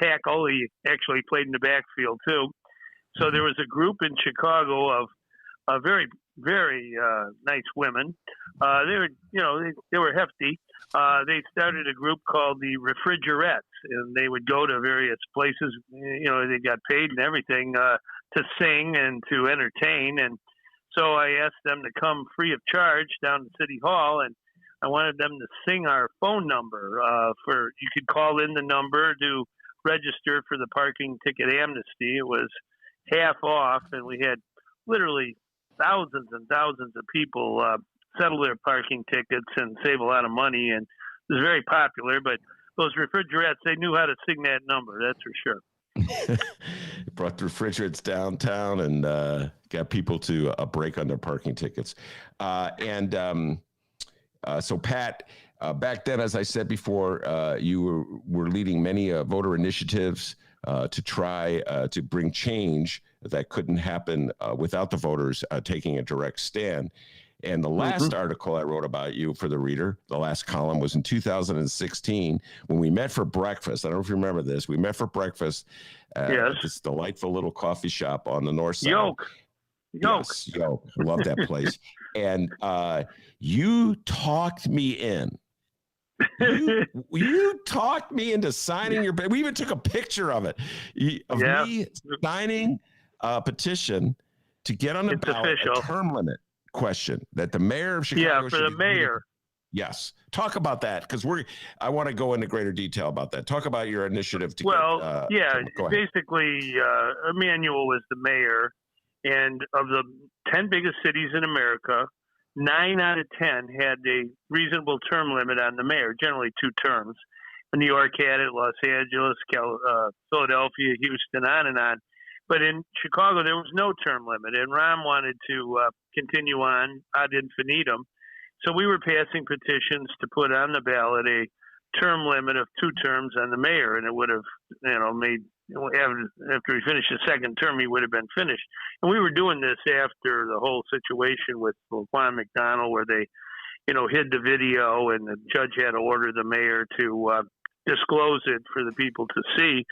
tackle. He actually played in the backfield, too. So there was a group in Chicago of very, very nice women. They were, they were hefty. They started a group called the Refrigerettes, and they would go to various places. They got paid and everything to sing and to entertain. And so I asked them to come free of charge down to City Hall, and I wanted them to sing our phone number. You could call in the number to register for the parking ticket amnesty. It was half off, and we had literally thousands and thousands of people settle their parking tickets and save a lot of money, and it was very popular. But those Refrigerettes, they knew how to sing that number, that's for sure. Brought the refrigerants downtown and got people to break on their parking tickets. So, Pat, back then, as I said before, you were leading many voter initiatives to try to bring change that couldn't happen without the voters taking a direct stand. And the last article I wrote about you for the Reader, the last column, was in 2016 when we met for breakfast. I don't know if you remember this. We met for breakfast at this delightful little coffee shop on the north side. Yoke. Yes, Yoke. I love that place. And you talked me in. You talked me into signing your. We even took a picture of it, of me signing a petition to get on the ballot a term limit question that the mayor of Chicago. Yeah, for the mayor. Yes, talk about that because I want to go into greater detail about that. Talk about your initiative to. Basically, Emanuel was the mayor, and of the 10 biggest cities in America, 9 out of 10 had a reasonable term limit on the mayor, generally 2 terms. New York had it, Los Angeles, Philadelphia, Houston, on and on. But in Chicago, there was no term limit, and Rahm wanted to continue on ad infinitum. So we were passing petitions to put on the ballot a term limit of 2 terms on the mayor, and it would have, made after he finished his second term, he would have been finished. And we were doing this after the whole situation with Juan McDonnell, where they, hid the video, and the judge had to order the mayor to disclose it for the people to see.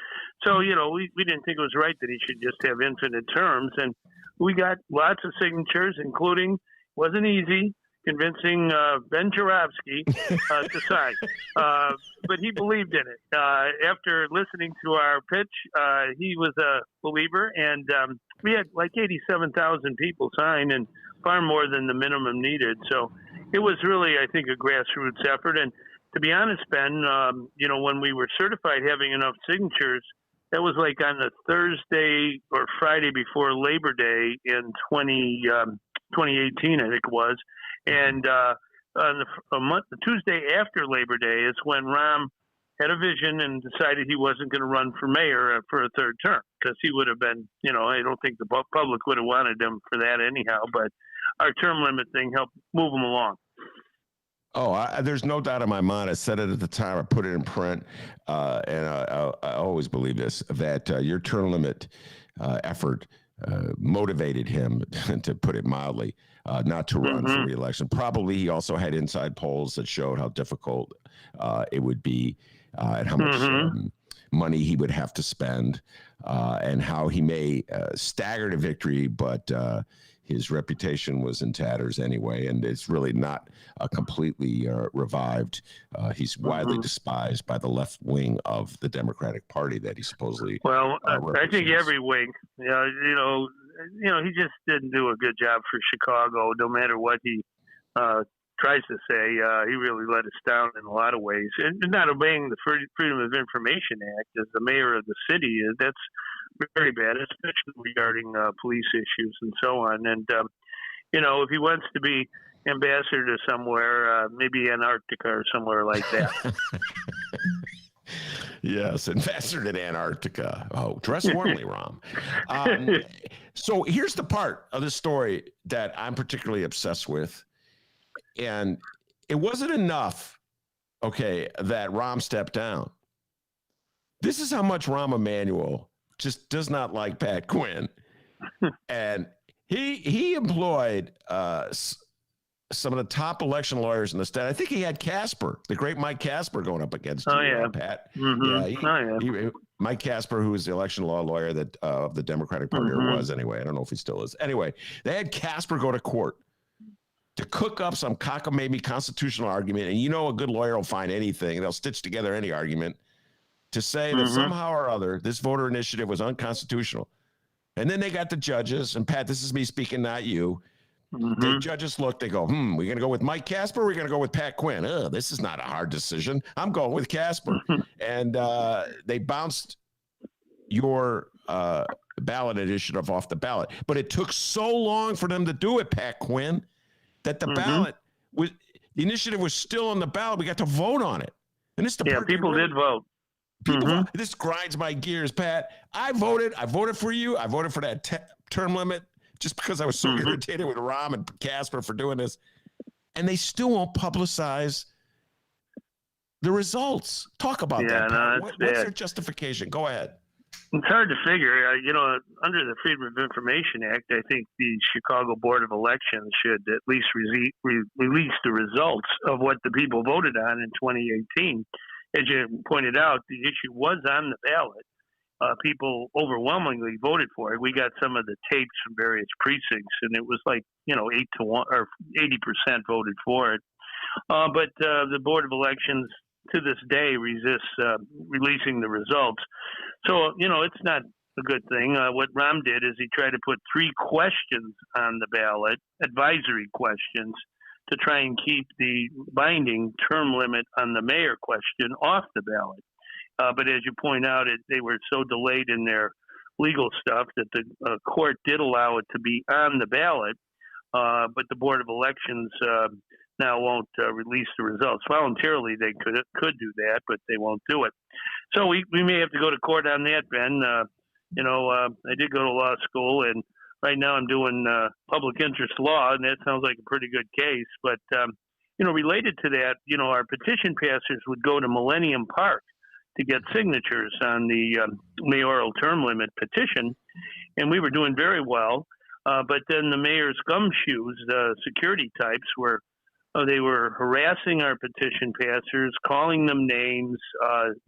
So, we didn't think it was right that he should just have infinite terms. And we got lots of signatures, including, wasn't easy, convincing Ben Joravsky to sign. But he believed in it. After listening to our pitch, he was a believer. And we had like 87,000 people sign, and far more than the minimum needed. So it was really, I think, a grassroots effort. And to be honest, Ben, when we were certified having enough signatures, that was like on the Thursday or Friday before Labor Day in 2018, I think it was. And on the Tuesday after Labor Day is when Rahm had a vision and decided he wasn't going to run for mayor for a third term, because he would have been, I don't think the public would have wanted him for that anyhow. But our term limit thing helped move him along. Oh, there's no doubt in my mind. I said it at the time. I put it in print, and I always believe this, that your term limit effort motivated him, to put it mildly, not to run for re-election. Probably he also had inside polls that showed how difficult it would be and how much money he would have to spend, and how he may stagger to victory, but his reputation was in tatters anyway, and it's really not completely revived. He's widely despised by the left wing of the Democratic Party that he supposedly. Well, I think every wing. He just didn't do a good job for Chicago. No matter what he tries to say, he really let us down in a lot of ways. And not obeying the Freedom of Information Act as the mayor of the city, that's very bad, especially regarding police issues and so on. And, if he wants to be ambassador to somewhere, maybe Antarctica or somewhere like that. Yes, ambassador to Antarctica. Oh, dress warmly, Rom. So here's the part of the story that I'm particularly obsessed with. And it wasn't enough, that Rahm stepped down. This is how much Rahm Emanuel just does not like Pat Quinn. And he employed some of the top election lawyers in the state. I think he had Casper, the great Mike Casper, going up against Pat. Mike Casper, who is the election law lawyer that of the Democratic Party, or was anyway. I don't know if he still is. Anyway, they had Casper go to court to cook up some cockamamie constitutional argument. And you know, a good lawyer will find anything. They'll stitch together any argument to say that somehow or other, this voter initiative was unconstitutional. And then they got the judges, and Pat, this is me speaking, not you. The judges look, they go, we're going to go with Mike Casper, or we're going to go with Pat Quinn. This is not a hard decision. I'm going with Casper. And they bounced your ballot initiative off the ballot. But it took so long for them to do it, Pat Quinn, that the ballot was, the initiative was still on the ballot. We got to vote on it. And this the part people did vote. People, this grinds my gears, Pat. I voted for you. I voted for that term limit just because I was so irritated with Rahm and Casper for doing this. And they still won't publicize the results. Talk about that. No, What's their justification? Go ahead. It's hard to figure. Under the Freedom of Information Act, I think the Chicago Board of Elections should at least release the results of what the people voted on in 2018. As you pointed out, the issue was on the ballot. People overwhelmingly voted for it. We got some of the tapes from various precincts, and it was like 8-1 or 80% voted for it. But the Board of Elections to this day resists releasing the results. So it's not a good thing. What Rahm did is he tried to put 3 questions on the ballot, advisory questions, to try and keep the binding term limit on the mayor question off the ballot. But as you point out, they were so delayed in their legal stuff that the court did allow it to be on the ballot, but the Board of Elections now won't release the results. Voluntarily, they could do that, but they won't do it. So we may have to go to court on that, Ben. I did go to law school, and right now I'm doing public interest law, and that sounds like a pretty good case. But, related to that, our petition passers would go to Millennium Park to get signatures on the mayoral term limit petition, and we were doing very well. But then the mayor's gumshoes, the security types, were harassing our petition passers, calling them names,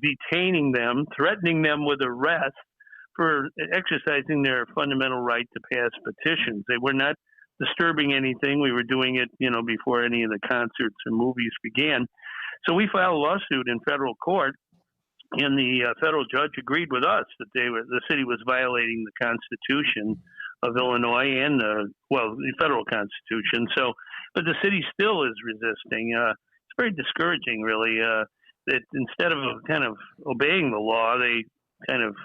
detaining them, threatening them with arrest for exercising their fundamental right to pass petitions. They were not disturbing anything. We were doing it, before any of the concerts and movies began. So we filed a lawsuit in federal court, and the federal judge agreed with us that the city was violating the Constitution of Illinois and the federal Constitution. So, but the city still is resisting. It's very discouraging, really, that instead of kind of obeying the law, they kind of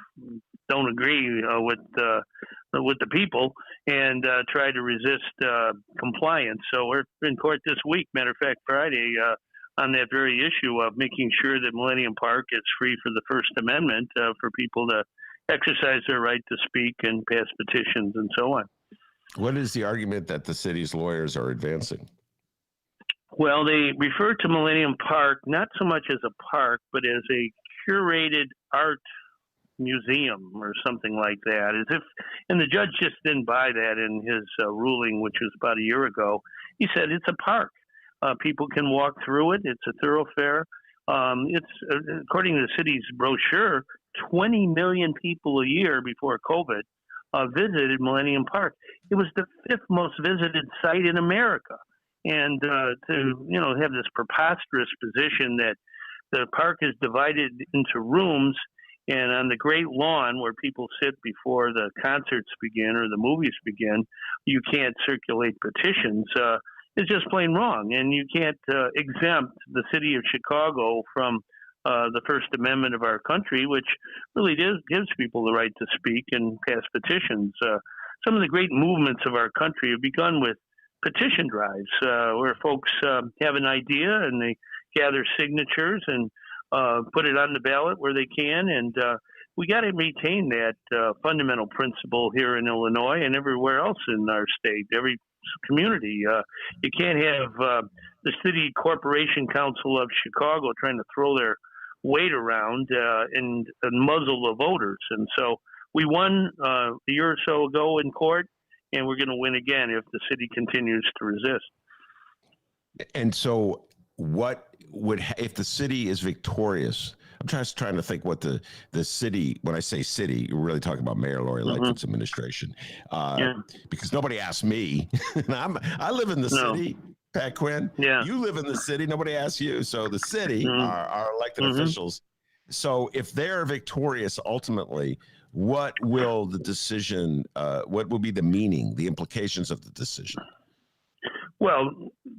don't agree with the people and try to resist compliance. So we're in court this week. Matter of fact, Friday, on that very issue of making sure that Millennium Park is free for the First Amendment for people to exercise their right to speak and pass petitions and so on. What is the argument that the city's lawyers are advancing? Well, they refer to Millennium Park not so much as a park, but as a curated art museum or something like that. And the judge just didn't buy that in his ruling, which was about a year ago. He said it's a park. People can walk through it. It's a thoroughfare. It's according to the city's brochure, 20 million people a year before COVID visited Millennium Park. It was the 5th most visited site in America. And to have this preposterous position that the park is divided into rooms, and on the great lawn where people sit before the concerts begin or the movies begin, you can't circulate petitions. It's just plain wrong. And you can't exempt the city of Chicago from the First Amendment of our country, which really gives people the right to speak and pass petitions. Some of the great movements of our country have begun with petition drives where folks have an idea and they gather signatures and put it on the ballot where they can. And we got to retain that fundamental principle here in Illinois and everywhere else in our state, every community. You can't have the City Corporation Council of Chicago trying to throw their weight around and muzzle the voters. And so we won a year or so ago in court, and we're going to win again if the city continues to resist. And so what would, if the city is victorious, I'm just trying to think what the city. When I say city, you're really talking about Mayor Lori Lightfoot's administration, Yeah. because nobody asked me. I live in the No. city. Pat Quinn, Yeah. you live in the city. Nobody asked you. So the city, our elected officials. So if they're victorious ultimately, what will the decision? What will be the meaning, the implications of the decision? Well,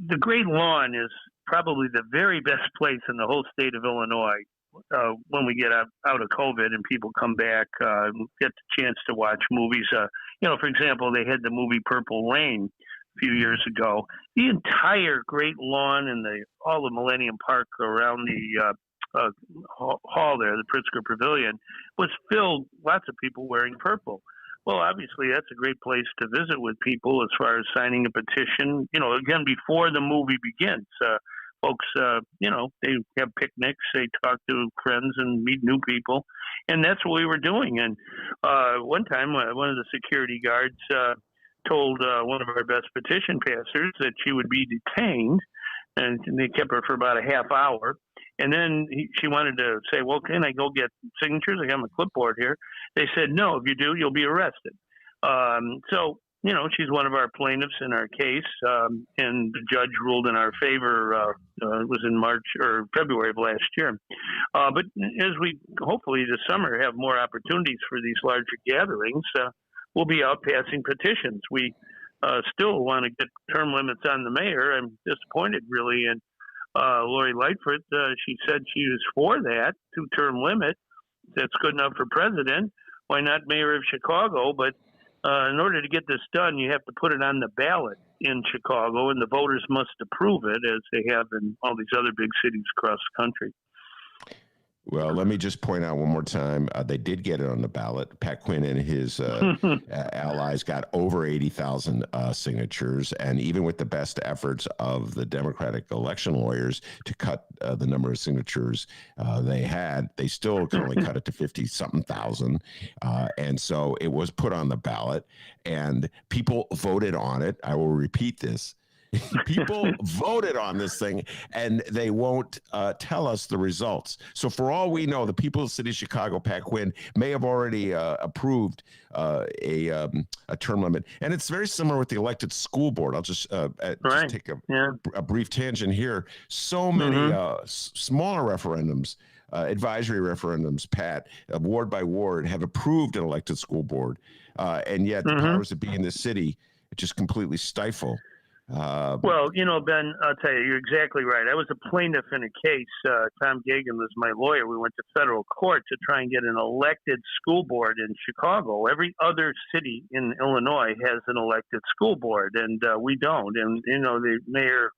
the Great Lawn is probably the very best place in the whole state of Illinois when we get out of COVID and people come back, get the chance to watch movies. For example, they had the movie Purple Rain a few years ago. The entire Great Lawn and all the Millennium Park around the hall there, the Pritzker Pavilion, was filled, lots of people wearing purple. Well, obviously, that's a great place to visit with people as far as signing a petition. Again, before the movie begins, folks, they have picnics, they talk to friends and meet new people. And that's what we were doing. And one time, one of the security guards told one of our best petition passers that she would be detained. And they kept her for about a half hour. And then she wanted to say, well, can I go get signatures? I got my clipboard here. They said, no, if you do, you'll be arrested. So, she's one of our plaintiffs in our case. And the judge ruled in our favor. It was in March or February of last year. But as we hopefully this summer have more opportunities for these larger gatherings, we'll be out passing petitions. We still want to get term limits on the mayor. I'm disappointed, really, in Lori Lightfoot. She said she was for that 2-term limit. That's good enough for president. Why not mayor of Chicago? But in order to get this done, you have to put it on the ballot in Chicago, and the voters must approve it, as they have in all these other big cities across the country. Well, let me just point out one more time. They did get it on the ballot. Pat Quinn and his allies got over 80,000 signatures. And even with the best efforts of the Democratic election lawyers to cut the number of signatures they still could only cut it to 50-something thousand. And so it was put on the ballot and people voted on it. I will repeat this. People voted on this thing and they won't tell us the results. So for all we know, the people of the city of Chicago, Pat Quinn, may have already approved a term limit. And it's very similar with the elected school board. I'll just take a brief tangent here. So many smaller referendums, advisory referendums, Pat, ward by ward, have approved an elected school board. And yet the powers that be in the city just completely stifle. Well, Ben, I'll tell you, you're exactly right. I was a plaintiff in a case. Tom Gagan was my lawyer. We went to federal court to try and get an elected school board in Chicago. Every other city in Illinois has an elected school board, and we don't. And, the mayor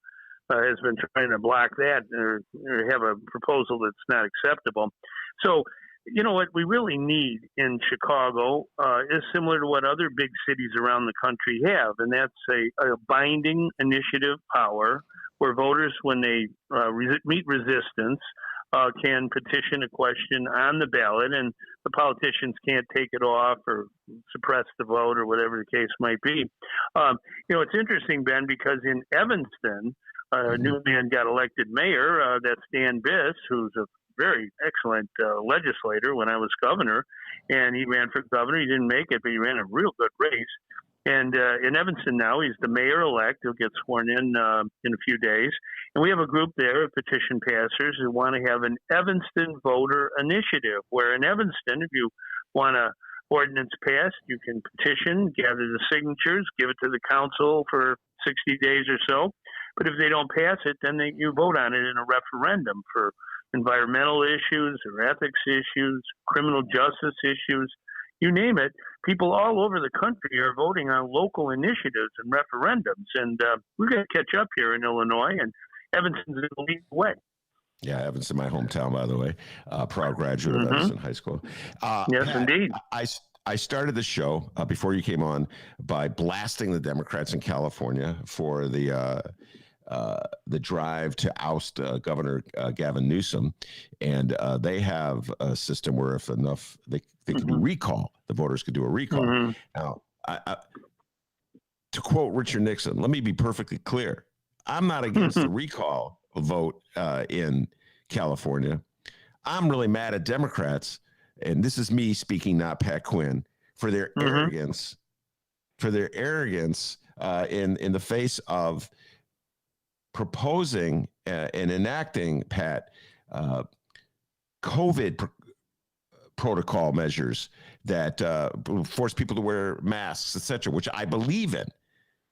has been trying to block that or have a proposal that's not acceptable. So, what we really need in Chicago is similar to what other big cities around the country have, and that's a binding initiative power where voters, when they meet resistance, can petition a question on the ballot, and the politicians can't take it off or suppress the vote or whatever the case might be. It's interesting, Ben, because in Evanston, a new man got elected mayor. That's Dan Biss, who's a very excellent legislator when I was governor, and he ran for governor. He didn't make it, but he ran a real good race. And in Evanston now, he's the mayor-elect. He'll get sworn in a few days. And we have a group there of petition passers who want to have an Evanston voter initiative, where in Evanston, if you want an ordinance passed, you can petition, gather the signatures, give it to the council for 60 days or so. But if they don't pass it, then you vote on it in a referendum for environmental issues or ethics issues, criminal justice issues, you name it. People all over the country are voting on local initiatives and referendums. And we're going to catch up here in Illinois, and Evanston's going to lead the way. Yeah, Evanston, my hometown, by the way. Proud graduate of Evanston High School. Yes, Pat, indeed. I started the show before you came on by blasting the Democrats in California for the drive to oust Governor Gavin Newsom, and they have a system where if enough, they could do recall. The voters could do a recall. Now, to quote Richard Nixon, let me be perfectly clear. I'm not against the recall vote in California. I'm really mad at Democrats, and this is me speaking, not Pat Quinn, for their arrogance, in the face of proposing and enacting, Pat, COVID protocol measures that force people to wear masks, etc., which I believe in.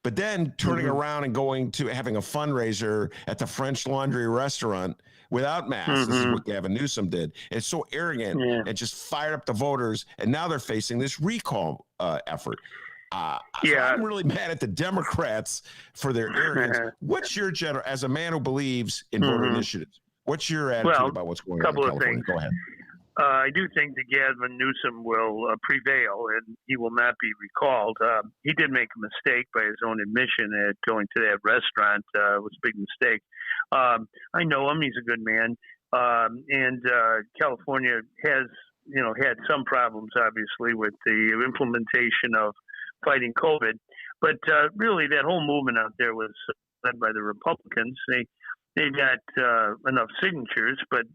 But then turning around and going to having a fundraiser at the French Laundry restaurant without masks. This is what Gavin Newsom did. It's so arrogant and just fired up the voters. And now they're facing this recall effort. So I'm really mad at the Democrats for their arrogance. What's your as a man who believes in voter initiatives, what's your attitude about what's going on in California? Things. Go ahead. I do think that Gavin Newsom will prevail, and he will not be recalled. He did make a mistake by his own admission at going to that restaurant. It was a big mistake. I know him; he's a good man. And California has, had some problems, obviously, with the implementation of fighting COVID. But really, that whole movement out there was led by the Republicans. They got enough signatures, but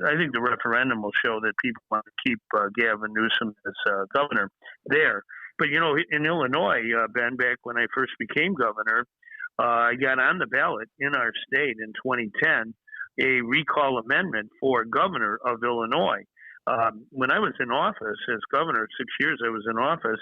I think the referendum will show that people want to keep Gavin Newsom as governor there. But, in Illinois, Ben, back when I first became governor, I got on the ballot in our state in 2010, a recall amendment for governor of Illinois. When I was in office as governor, 6 years I was in office,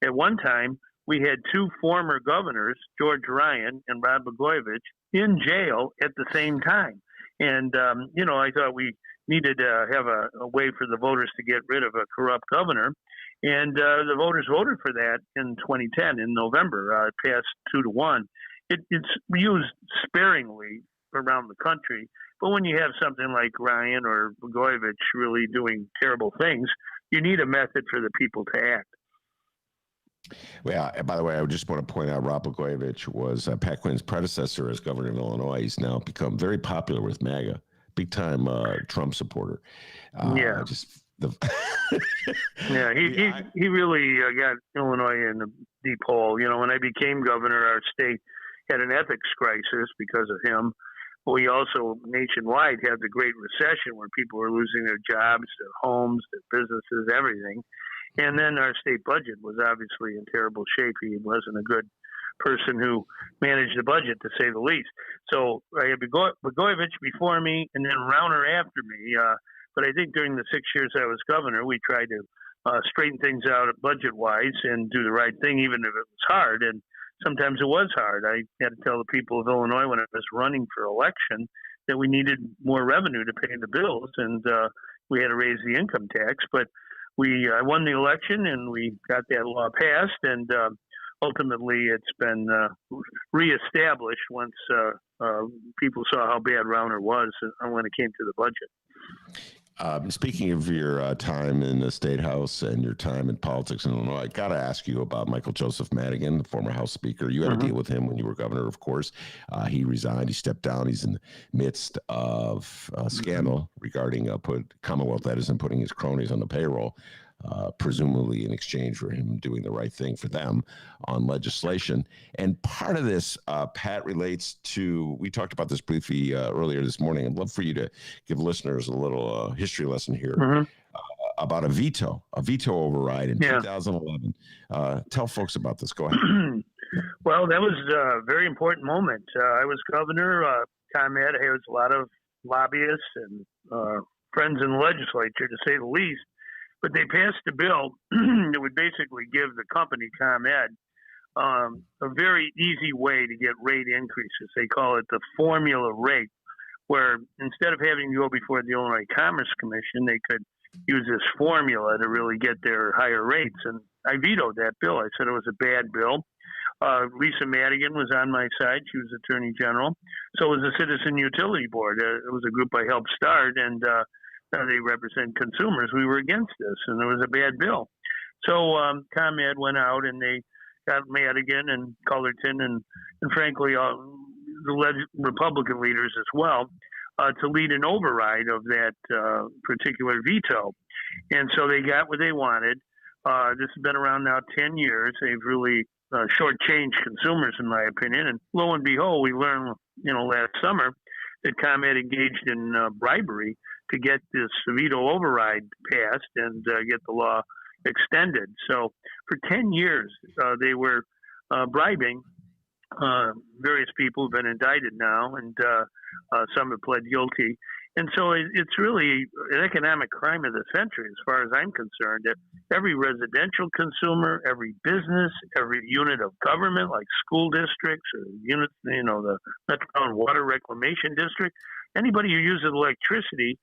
at one time we had two former governors, George Ryan and Rod Blagojevich, in jail at the same time. And, I thought we needed to have a way for the voters to get rid of a corrupt governor. And the voters voted for that in 2010 in November. It passed 2-1. It's used sparingly around the country. But when you have something like Ryan or Blagojevich really doing terrible things, you need a method for the people to act. Well, by the way, I just want to point out Rod Blagojevich was Pat Quinn's predecessor as governor of Illinois. He's now become very popular with MAGA, big time Trump supporter. He really got Illinois in a deep hole. When I became governor, our state had an ethics crisis because of him. We also nationwide had the Great Recession where people were losing their jobs, their homes, their businesses, everything. And then our state budget was obviously in terrible shape. He wasn't a good person who managed the budget, to say the least. So I had Blagojevich before me and then Rauner after me. But I think during the 6 years I was governor, we tried to straighten things out budget-wise and do the right thing, even if it was hard. And sometimes it was hard. I had to tell the people of Illinois when I was running for election that we needed more revenue to pay the bills, and we had to raise the income tax. But I won the election, and we got that law passed, and ultimately it's been reestablished once people saw how bad Rauner was when it came to the budget. Speaking of your time in the State House and your time in politics in Illinois, I got to ask you about Michael Joseph Madigan, the former House Speaker. You had to deal with him when you were governor, of course. He resigned. He stepped down. He's in the midst of a scandal regarding Commonwealth Edison putting his cronies on the payroll, presumably in exchange for him doing the right thing for them on legislation. And part of this, Pat, relates to, we talked about this briefly earlier this morning. I'd love for you to give listeners a little history lesson here about a veto override in 2011. Tell folks about this. Go ahead. Well, that was a very important moment. I was governor. ComEd has a lot of lobbyists and friends in the legislature, to say the least. But they passed a bill that would basically give the company ComEd a very easy way to get rate increases. They call it the formula rate, where instead of having to go before the Illinois Commerce Commission, they could use this formula to really get their higher rates. And I vetoed that bill. I said it was a bad bill. Lisa Madigan was on my side. She was Attorney General. So was the Citizen Utility Board. It was a group I helped start, and they represent consumers. We were against this, and it was a bad bill. So ComEd went out, and they got Madigan and Cullerton and frankly, the Republican leaders as well, to lead an override of that particular veto. And so they got what they wanted. This has been around now 10 years. They've really shortchanged consumers, in my opinion. And lo and behold, we learned, last summer that ComEd engaged in bribery to get this veto override passed and get the law extended. So for 10 years, they were bribing various people who've been indicted now, and some have pled guilty. And so it's really an economic crime of the century, as far as I'm concerned. That every residential consumer, every business, every unit of government, like school districts or units, the Metropolitan Water Reclamation District, anybody who uses electricity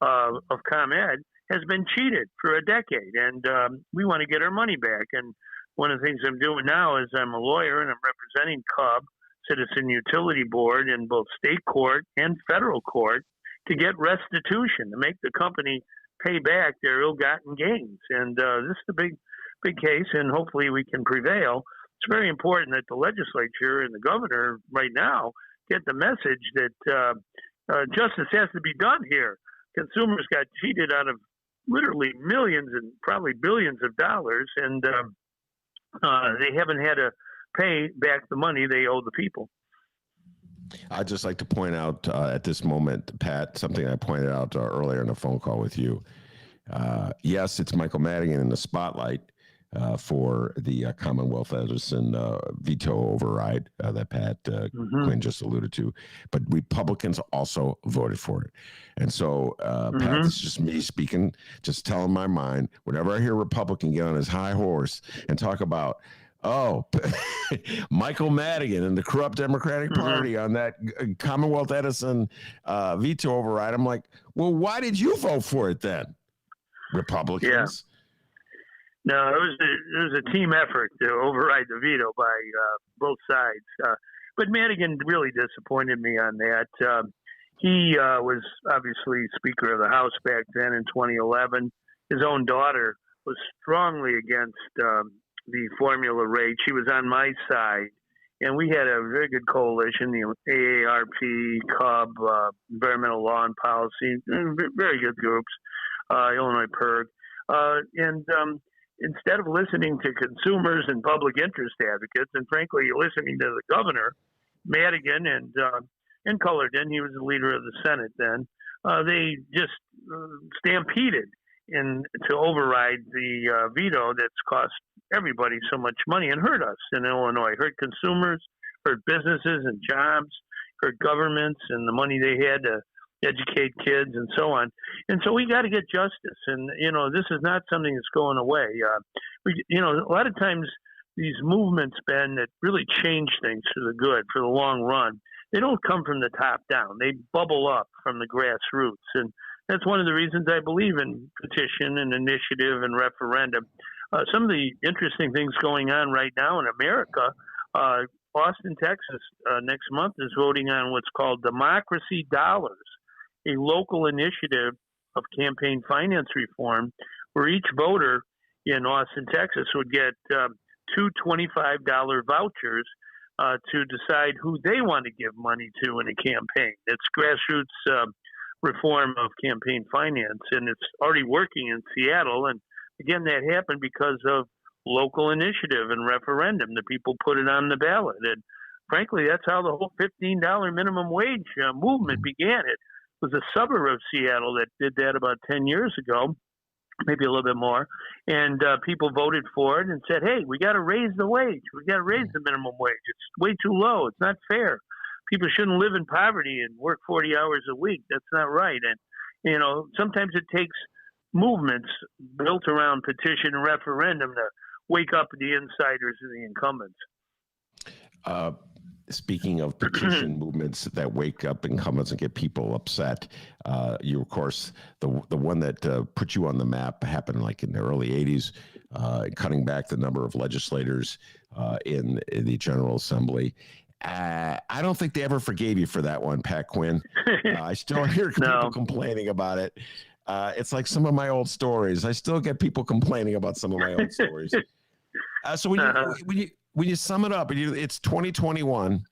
of ComEd has been cheated for a decade, and we want to get our money back. And one of the things I'm doing now is I'm a lawyer and I'm representing CUB, Citizen Utility Board, in both state court and federal court to get restitution, to make the company pay back their ill-gotten gains. And this is a big case, and hopefully we can prevail. It's very important that the legislature and the governor right now get the message that justice has to be done here. Consumers got cheated out of literally millions and probably billions of dollars, and they haven't had to pay back the money they owe the people. I'd just like to point out at this moment, Pat, something I pointed out earlier in a phone call with you. Yes, it's Michael Madigan in the spotlight for the Commonwealth Edison veto override that Pat Quinn just alluded to, but Republicans also voted for it. And so, Pat, this is just me speaking, just telling my mind. Whenever I hear a Republican get on his high horse and talk about, Michael Madigan and the corrupt Democratic Party on that Commonwealth Edison veto override, I'm like, well, why did you vote for it then, Republicans? Yeah. No, it was a team effort to override the veto by both sides. But Madigan really disappointed me on that. He was obviously Speaker of the House back then in 2011. His own daughter was strongly against the formula rate. She was on my side, and we had a very good coalition, the AARP, CUB, Environmental Law and Policy, very good groups, Illinois PIRG. And instead of listening to consumers and public interest advocates, and frankly, listening to the governor, Madigan and Cullerton, he was the leader of the Senate then, they just stampeded to override the veto that's cost everybody so much money and hurt us in Illinois, hurt consumers, hurt businesses and jobs, hurt governments and the money they had to educate kids and so on. And so we got to get justice. And, this is not something that's going away. A lot of times these movements, Ben, that really change things for the good, for the long run, they don't come from the top down. They bubble up from the grassroots. And that's one of the reasons I believe in petition and initiative and referendum. Some of the interesting things going on right now in America, Austin, Texas, next month is voting on what's called Democracy Dollars, a local initiative of campaign finance reform, where each voter in Austin, Texas would get two $25 vouchers to decide who they want to give money to in a campaign. It's grassroots reform of campaign finance, and it's already working in Seattle. And again, that happened because of local initiative and referendum. The people put it on the ballot. And frankly, that's how the whole $15 minimum wage movement began. It was a suburb of Seattle that did that about 10 years ago, maybe a little bit more. And people voted for it and said, hey, we got to raise the wage. We got to raise the minimum wage. It's way too low. It's not fair. People shouldn't live in poverty and work 40 hours a week. That's not right. And, sometimes it takes movements built around petition and referendum to wake up the insiders and the incumbents. Speaking of petition movements that wake up incumbents and get people upset, you, of course, the one that put you on the map happened like in the early 80s, cutting back the number of legislators in the General Assembly. I don't think they ever forgave you for that one, Pat Quinn. I still hear people complaining about it. It's like some of my old stories. I still get people complaining about some of my old stories. So when you sum it up, it's 2021.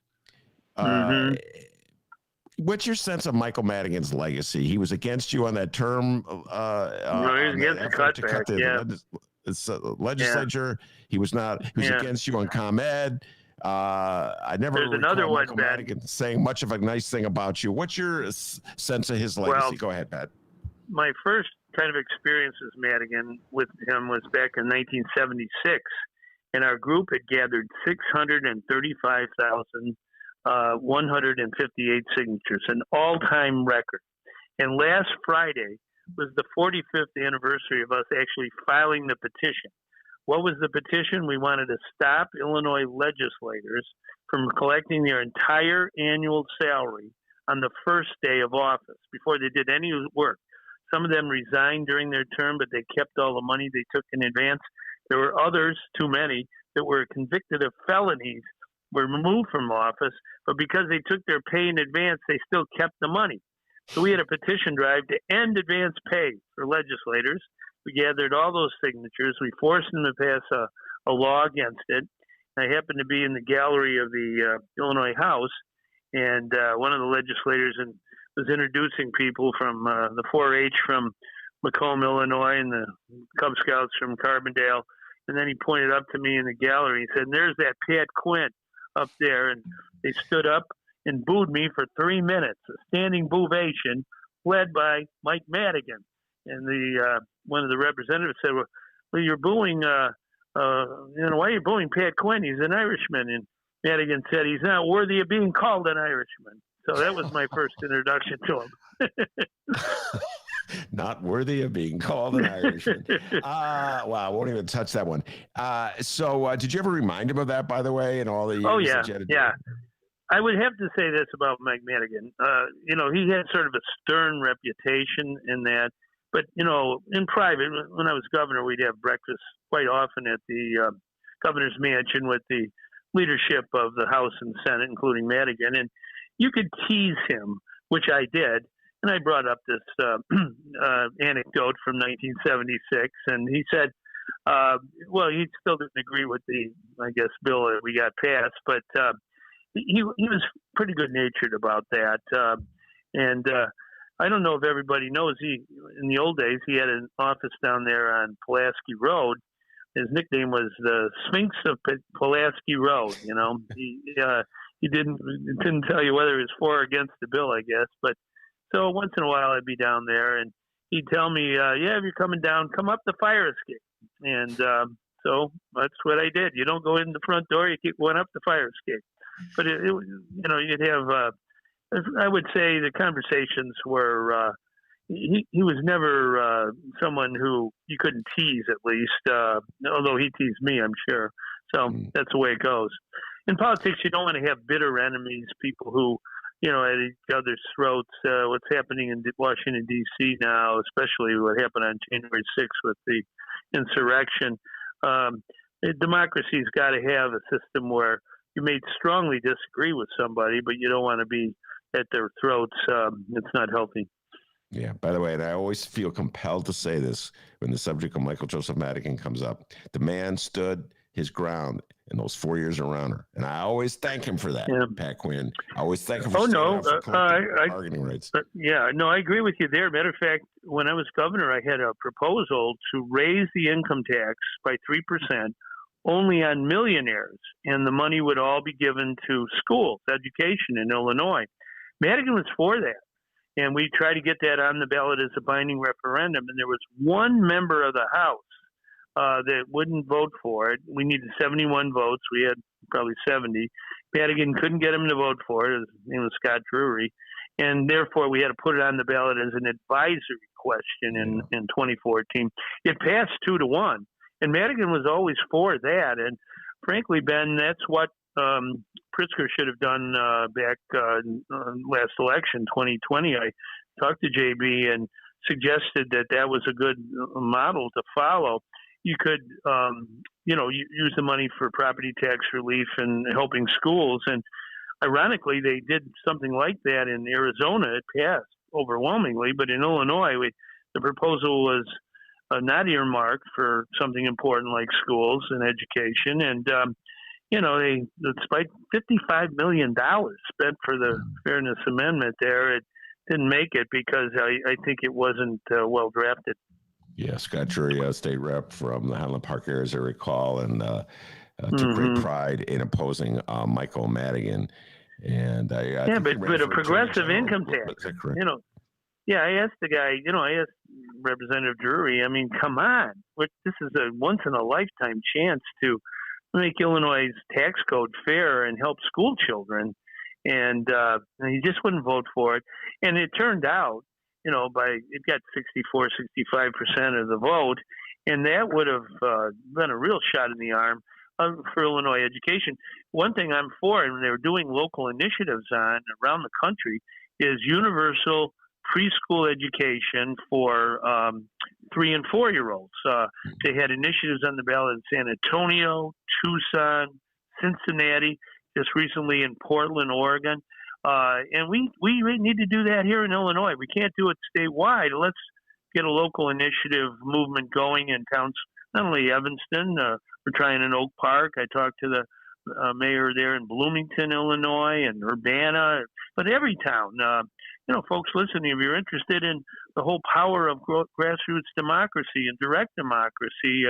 What's your sense of Michael Madigan's legacy? He was against you on that term. No, he was against the cutback. Legislature. Yeah. He was not. He was against you on ComEd. I never There's another one, Michael Madigan saying much of a nice thing about you. What's your sense of his legacy? Go ahead, Pat. my first kind of experience with Madigan with him was back in 1976, and our group had gathered 635,158 signatures, an all-time record. And last Friday was the 45th anniversary of us actually filing the petition. What was the petition? We wanted to stop Illinois legislators from collecting their entire annual salary on the first day of office before they did any work. Some of them resigned during their term, but they kept all the money they took in advance. There were others, too many, that were convicted of felonies, were removed from office, but because they took their pay in advance, they still kept the money. So we had a petition drive to end advance pay for legislators. We gathered all those signatures. We forced them to pass a law against it. I happened to be in the gallery of the Illinois House, and one of the legislators was introducing people from the 4-H from Macomb, Illinois, and the Cub Scouts from Carbondale. And then he pointed up to me in the gallery. He said, "There's that Pat Quinn up there." And they stood up and booed me for 3 minutes, a standing bovation led by Mike Madigan. And the one of the representatives said, "Well, you're booing, why are you booing Pat Quinn? He's an Irishman." And Madigan said, "He's not worthy of being called an Irishman." So that was my first introduction to him. Not worthy of being called an Irishman. Wow, I won't even touch that one. So did you ever remind him of that, by the way, in all the years? Oh, yeah, that you had to yeah. I would have to say this about Mike Madigan. He had sort of a stern reputation in that. But, in private, when I was governor, we'd have breakfast quite often at the governor's mansion with the leadership of the House and Senate, including Madigan. And you could tease him, which I did. And I brought up this anecdote from 1976. And he said, he still didn't agree with the, bill that we got passed. But he was pretty good-natured about that. I don't know if everybody knows, in the old days, he had an office down there on Pulaski Road. His nickname was the Sphinx of Pulaski Road. He didn't tell you whether it was for or against the bill, I guess. But so once in a while I'd be down there, and he'd tell me, if you're coming down, come up the fire escape. And so that's what I did. You don't go in the front door, you keep going up the fire escape. But you'd have. I would say the conversations were. He was never someone who you couldn't tease, at least. Although he teased me, I'm sure. So that's the way it goes. In politics, you don't want to have bitter enemies, people who, at each other's throats. What's happening in Washington, D.C. now, especially what happened on January 6th with the insurrection. Democracy's got to have a system where you may strongly disagree with somebody, but you don't want to be at their throats. It's not healthy. Yeah. By the way, and I always feel compelled to say this when the subject of Michael Joseph Madigan comes up. The man stood his ground in those 4 years around her, and I always thank him for that. Yeah. Pat Quinn. I always thank him for bargaining rights. I agree with you there. Matter of fact, when I was governor, I had a proposal to raise the income tax by 3%. Only on millionaires, and the money would all be given to schools, education in Illinois. Madigan was for that, and we tried to get that on the ballot as a binding referendum, and there was one member of the House that wouldn't vote for it. We needed 71 votes. We had probably 70. Madigan couldn't get him to vote for it. His name was Scott Drury, and therefore we had to put it on the ballot as an advisory question in 2014. It passed 2-1. And Madigan was always for that. And frankly, Ben, that's what Pritzker should have done back last election, 2020. I talked to JB and suggested that was a good model to follow. You could, use the money for property tax relief and helping schools. And ironically, they did something like that in Arizona. It passed overwhelmingly. But in Illinois, the proposal was not earmarked for something important like schools and education. And, despite $55 million spent for the Fairness Amendment there, it didn't make it because I think it wasn't well drafted. Yeah, Scott Drury, state rep from the Highland Park area, as I recall, and took great pride in opposing Michael Madigan. And but a progressive income tax, Yeah, I asked the guy, I asked Representative Drury, I mean, come on. This is a once in a lifetime chance to make Illinois' tax code fair and help school children. And he just wouldn't vote for it. And it turned out, it got 64, 65% of the vote. And that would have been a real shot in the arm for Illinois education. One thing I'm for, and they're doing local initiatives on around the country, is universal preschool education for 3 and 4 year olds. They had initiatives on the ballot in San Antonio, Tucson, Cincinnati, just recently in Portland, Oregon. And we need to do that here in Illinois. We can't do it statewide. Let's get a local initiative movement going in towns, not only Evanston, we're trying in Oak Park. I talked to the mayor there in Bloomington, Illinois, and Urbana, but every town. Folks listening, if you're interested in the whole power of grassroots democracy and direct democracy,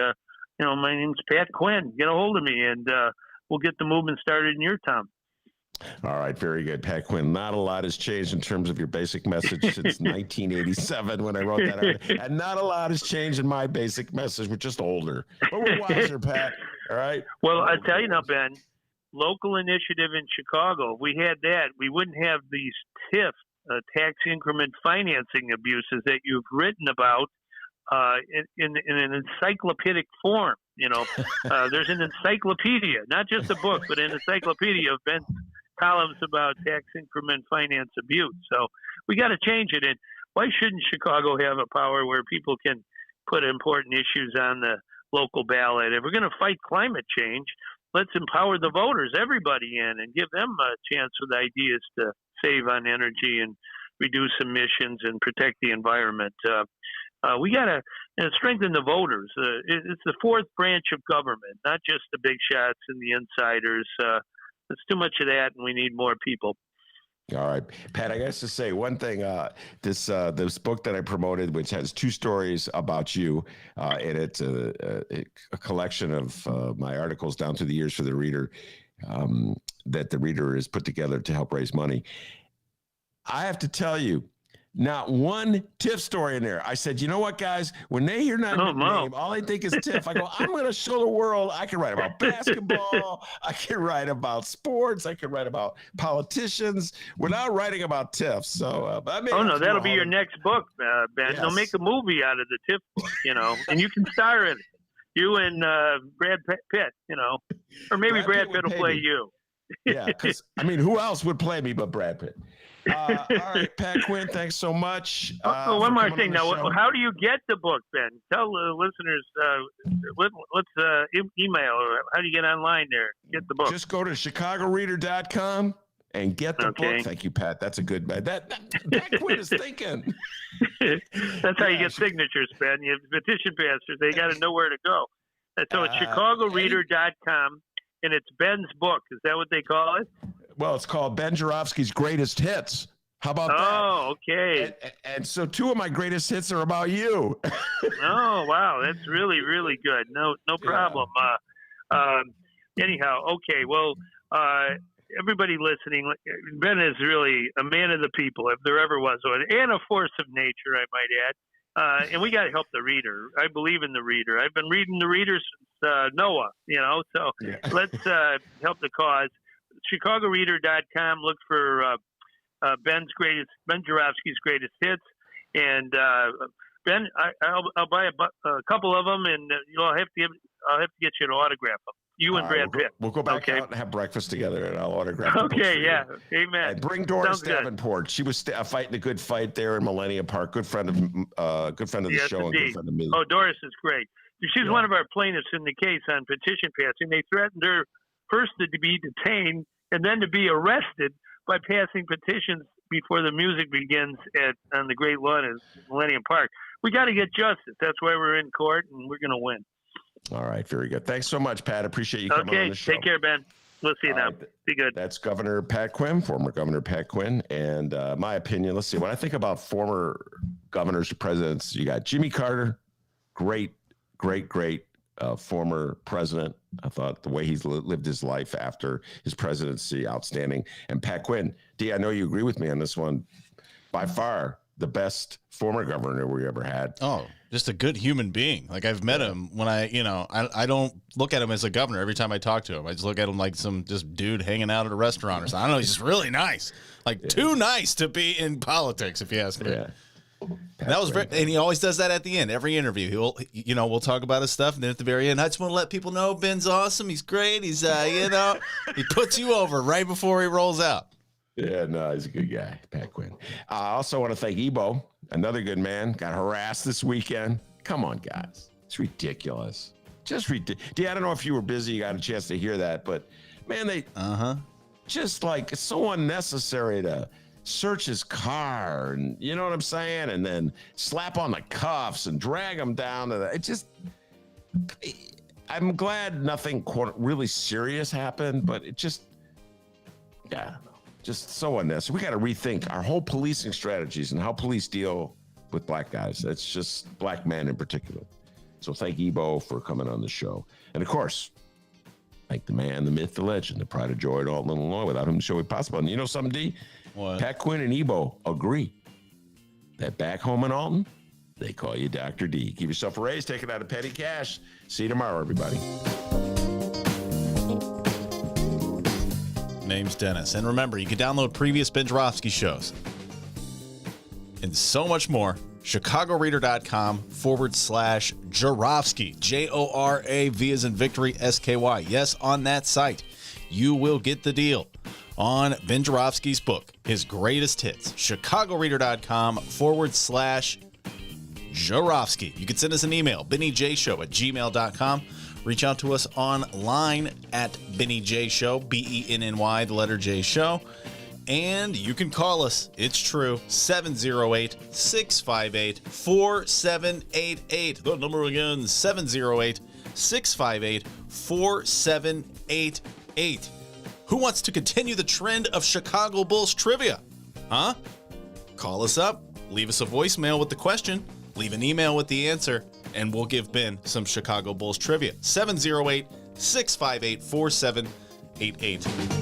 my name's Pat Quinn. Get a hold of me, and we'll get the movement started in your town. All right, very good, Pat Quinn. Not a lot has changed in terms of your basic message since 1987 when I wrote that out. And not a lot has changed in my basic message. We're just older. But we're wiser, Pat. All right? Well, I tell you now, Ben, local initiative in Chicago, if we had that, we wouldn't have these TIF, tax increment financing abuses that you've written about in an encyclopedic form. There's an encyclopedia, not just a book, but an encyclopedia of Ben's columns about tax increment finance abuse. So we got to change it. And why shouldn't Chicago have a power where people can put important issues on the local ballot? If we're going to fight climate change, let's empower the voters, everybody in, and give them a chance with ideas to save on energy and reduce emissions and protect the environment. We got to strengthen the voters. It's the fourth branch of government, not just the big shots and the insiders. It's too much of that, and we need more people. All right, Pat, I guess to say one thing, this book that I promoted, which has 2 stories about you, and it's a collection of my articles down through the years for the reader, that the reader has put together to help raise money. I have to tell you, not one TIF story in there. I said, you know what, guys? When they hear that name, all they think is TIF. I go, I'm going to show the world I can write about basketball. I can write about sports. I can write about politicians without writing about TIF. So, that'll be your next book, Ben. Yes. They'll make a movie out of the TIF book, and you can star in it. You and Brad Pitt, or maybe Brad Pitt will play you. Yeah, because who else would play me but Brad Pitt? All right, Pat Quinn, thanks so much. One more thing now. How do you get the book, Ben? Tell the listeners, let's email, or how do you get online there? Get the book. Just go to chicagoreader.com and get the book. Thank you, Pat. That's a good man. That Quinn is thinking. That's how you get signatures, Ben. You have petition pastors. They got to know where to go. So it's chicagoreader.com, and it's Ben's book. Is that what they call it? Well, it's called Ben Joravsky's Greatest Hits. How about that? Oh, okay. And so 2 of my greatest hits are about you. Oh, wow. That's really, really good. No problem. Yeah. Anyhow, okay. Well, everybody listening, Ben is really a man of the people, if there ever was one, and a force of nature, I might add. And we got to help the reader. I believe in the reader. I've been reading the reader since Noah, so let's help the cause. ChicagoReader.com. Look for Ben Joravsky's Greatest Hits, and Ben, I'll buy a couple of them, and I'll have to get you to autograph them. You and Brad Pitt. We'll go back out and have breakfast together, and I'll autograph them. Okay, yeah, amen. And bring Doris Davenport. She was fighting a good fight there in Millennium Park. Good friend of the show, indeed. And good friend of me. Oh, Doris is great. She's one of our plaintiffs in the case on petition passing. They threatened her first to be detained and then to be arrested by passing petitions before the music begins on the Great Lawn in Millennium Park. We got to get justice. That's why we're in court, and we're going to win. All right, very good. Thanks so much, Pat. Appreciate you coming on the show. Take care, Ben. We'll see you now. Be good. That's Governor Pat Quinn, former Governor Pat Quinn. And my opinion, let's see, when I think about former governors or presidents, you got Jimmy Carter, great former president. I thought the way he's lived his life after his presidency, outstanding. And Pat Quinn, D, I know you agree with me on this one. By far, the best former governor we ever had. Oh, just a good human being. Like I've met him when I don't look at him as a governor every time I talk to him. I just look at him like some just dude hanging out at a restaurant or something. I don't know. He's just really nice. Like too nice to be in politics, if you ask me. Yeah. That was very, and he always does that at the end. Every interview, we'll talk about his stuff, and then at the very end, I just want to let people know Ben's awesome. He's great. He's, he puts you over right before he rolls out. Yeah, no, he's a good guy, Pat Quinn. I also want to thank Ebo, another good man. Got harassed this weekend. Come on, guys, it's ridiculous. Just ridiculous. I don't know if you were busy, you got a chance to hear that, but man, they just like it's so unnecessary to search his car, and you know what I'm saying, and then slap on the cuffs and drag him down to I'm glad nothing really serious happened, but it just, I don't know, just so unnecessary. We got to rethink our whole policing strategies and how police deal with black guys. That's just black men in particular. So thank Ebo for coming on the show, and of course, thank the man, the myth, the legend, the pride of joy at Alton, Illinois. Without him, the show would be possible. And you know something, D? What? Pat Quinn and Ebo agree that back home in Alton, they call you Dr. D. Give yourself a raise, take it out of petty cash. See you tomorrow, everybody. Name's Dennis. And remember, you can download previous Ben Joravsky shows and so much more. ChicagoReader.com/Joravsky. Jorav as in victory, SKY. Yes, on that site, you will get the deal on Ben Joravsky's book, his greatest hits. ChicagoReader.com/Joravsky. You can send us an email, BennyJShow@gmail.com. Reach out to us online at BennyJShow, BENNY, the letter J Show. And you can call us. It's true. 708-658-4788. The number again, 708-658-4788. Who wants to continue the trend of Chicago Bulls trivia? Huh? Call us up. Leave us a voicemail with the question. Leave an email with the answer. And we'll give Ben some Chicago Bulls trivia. 708-658-4788.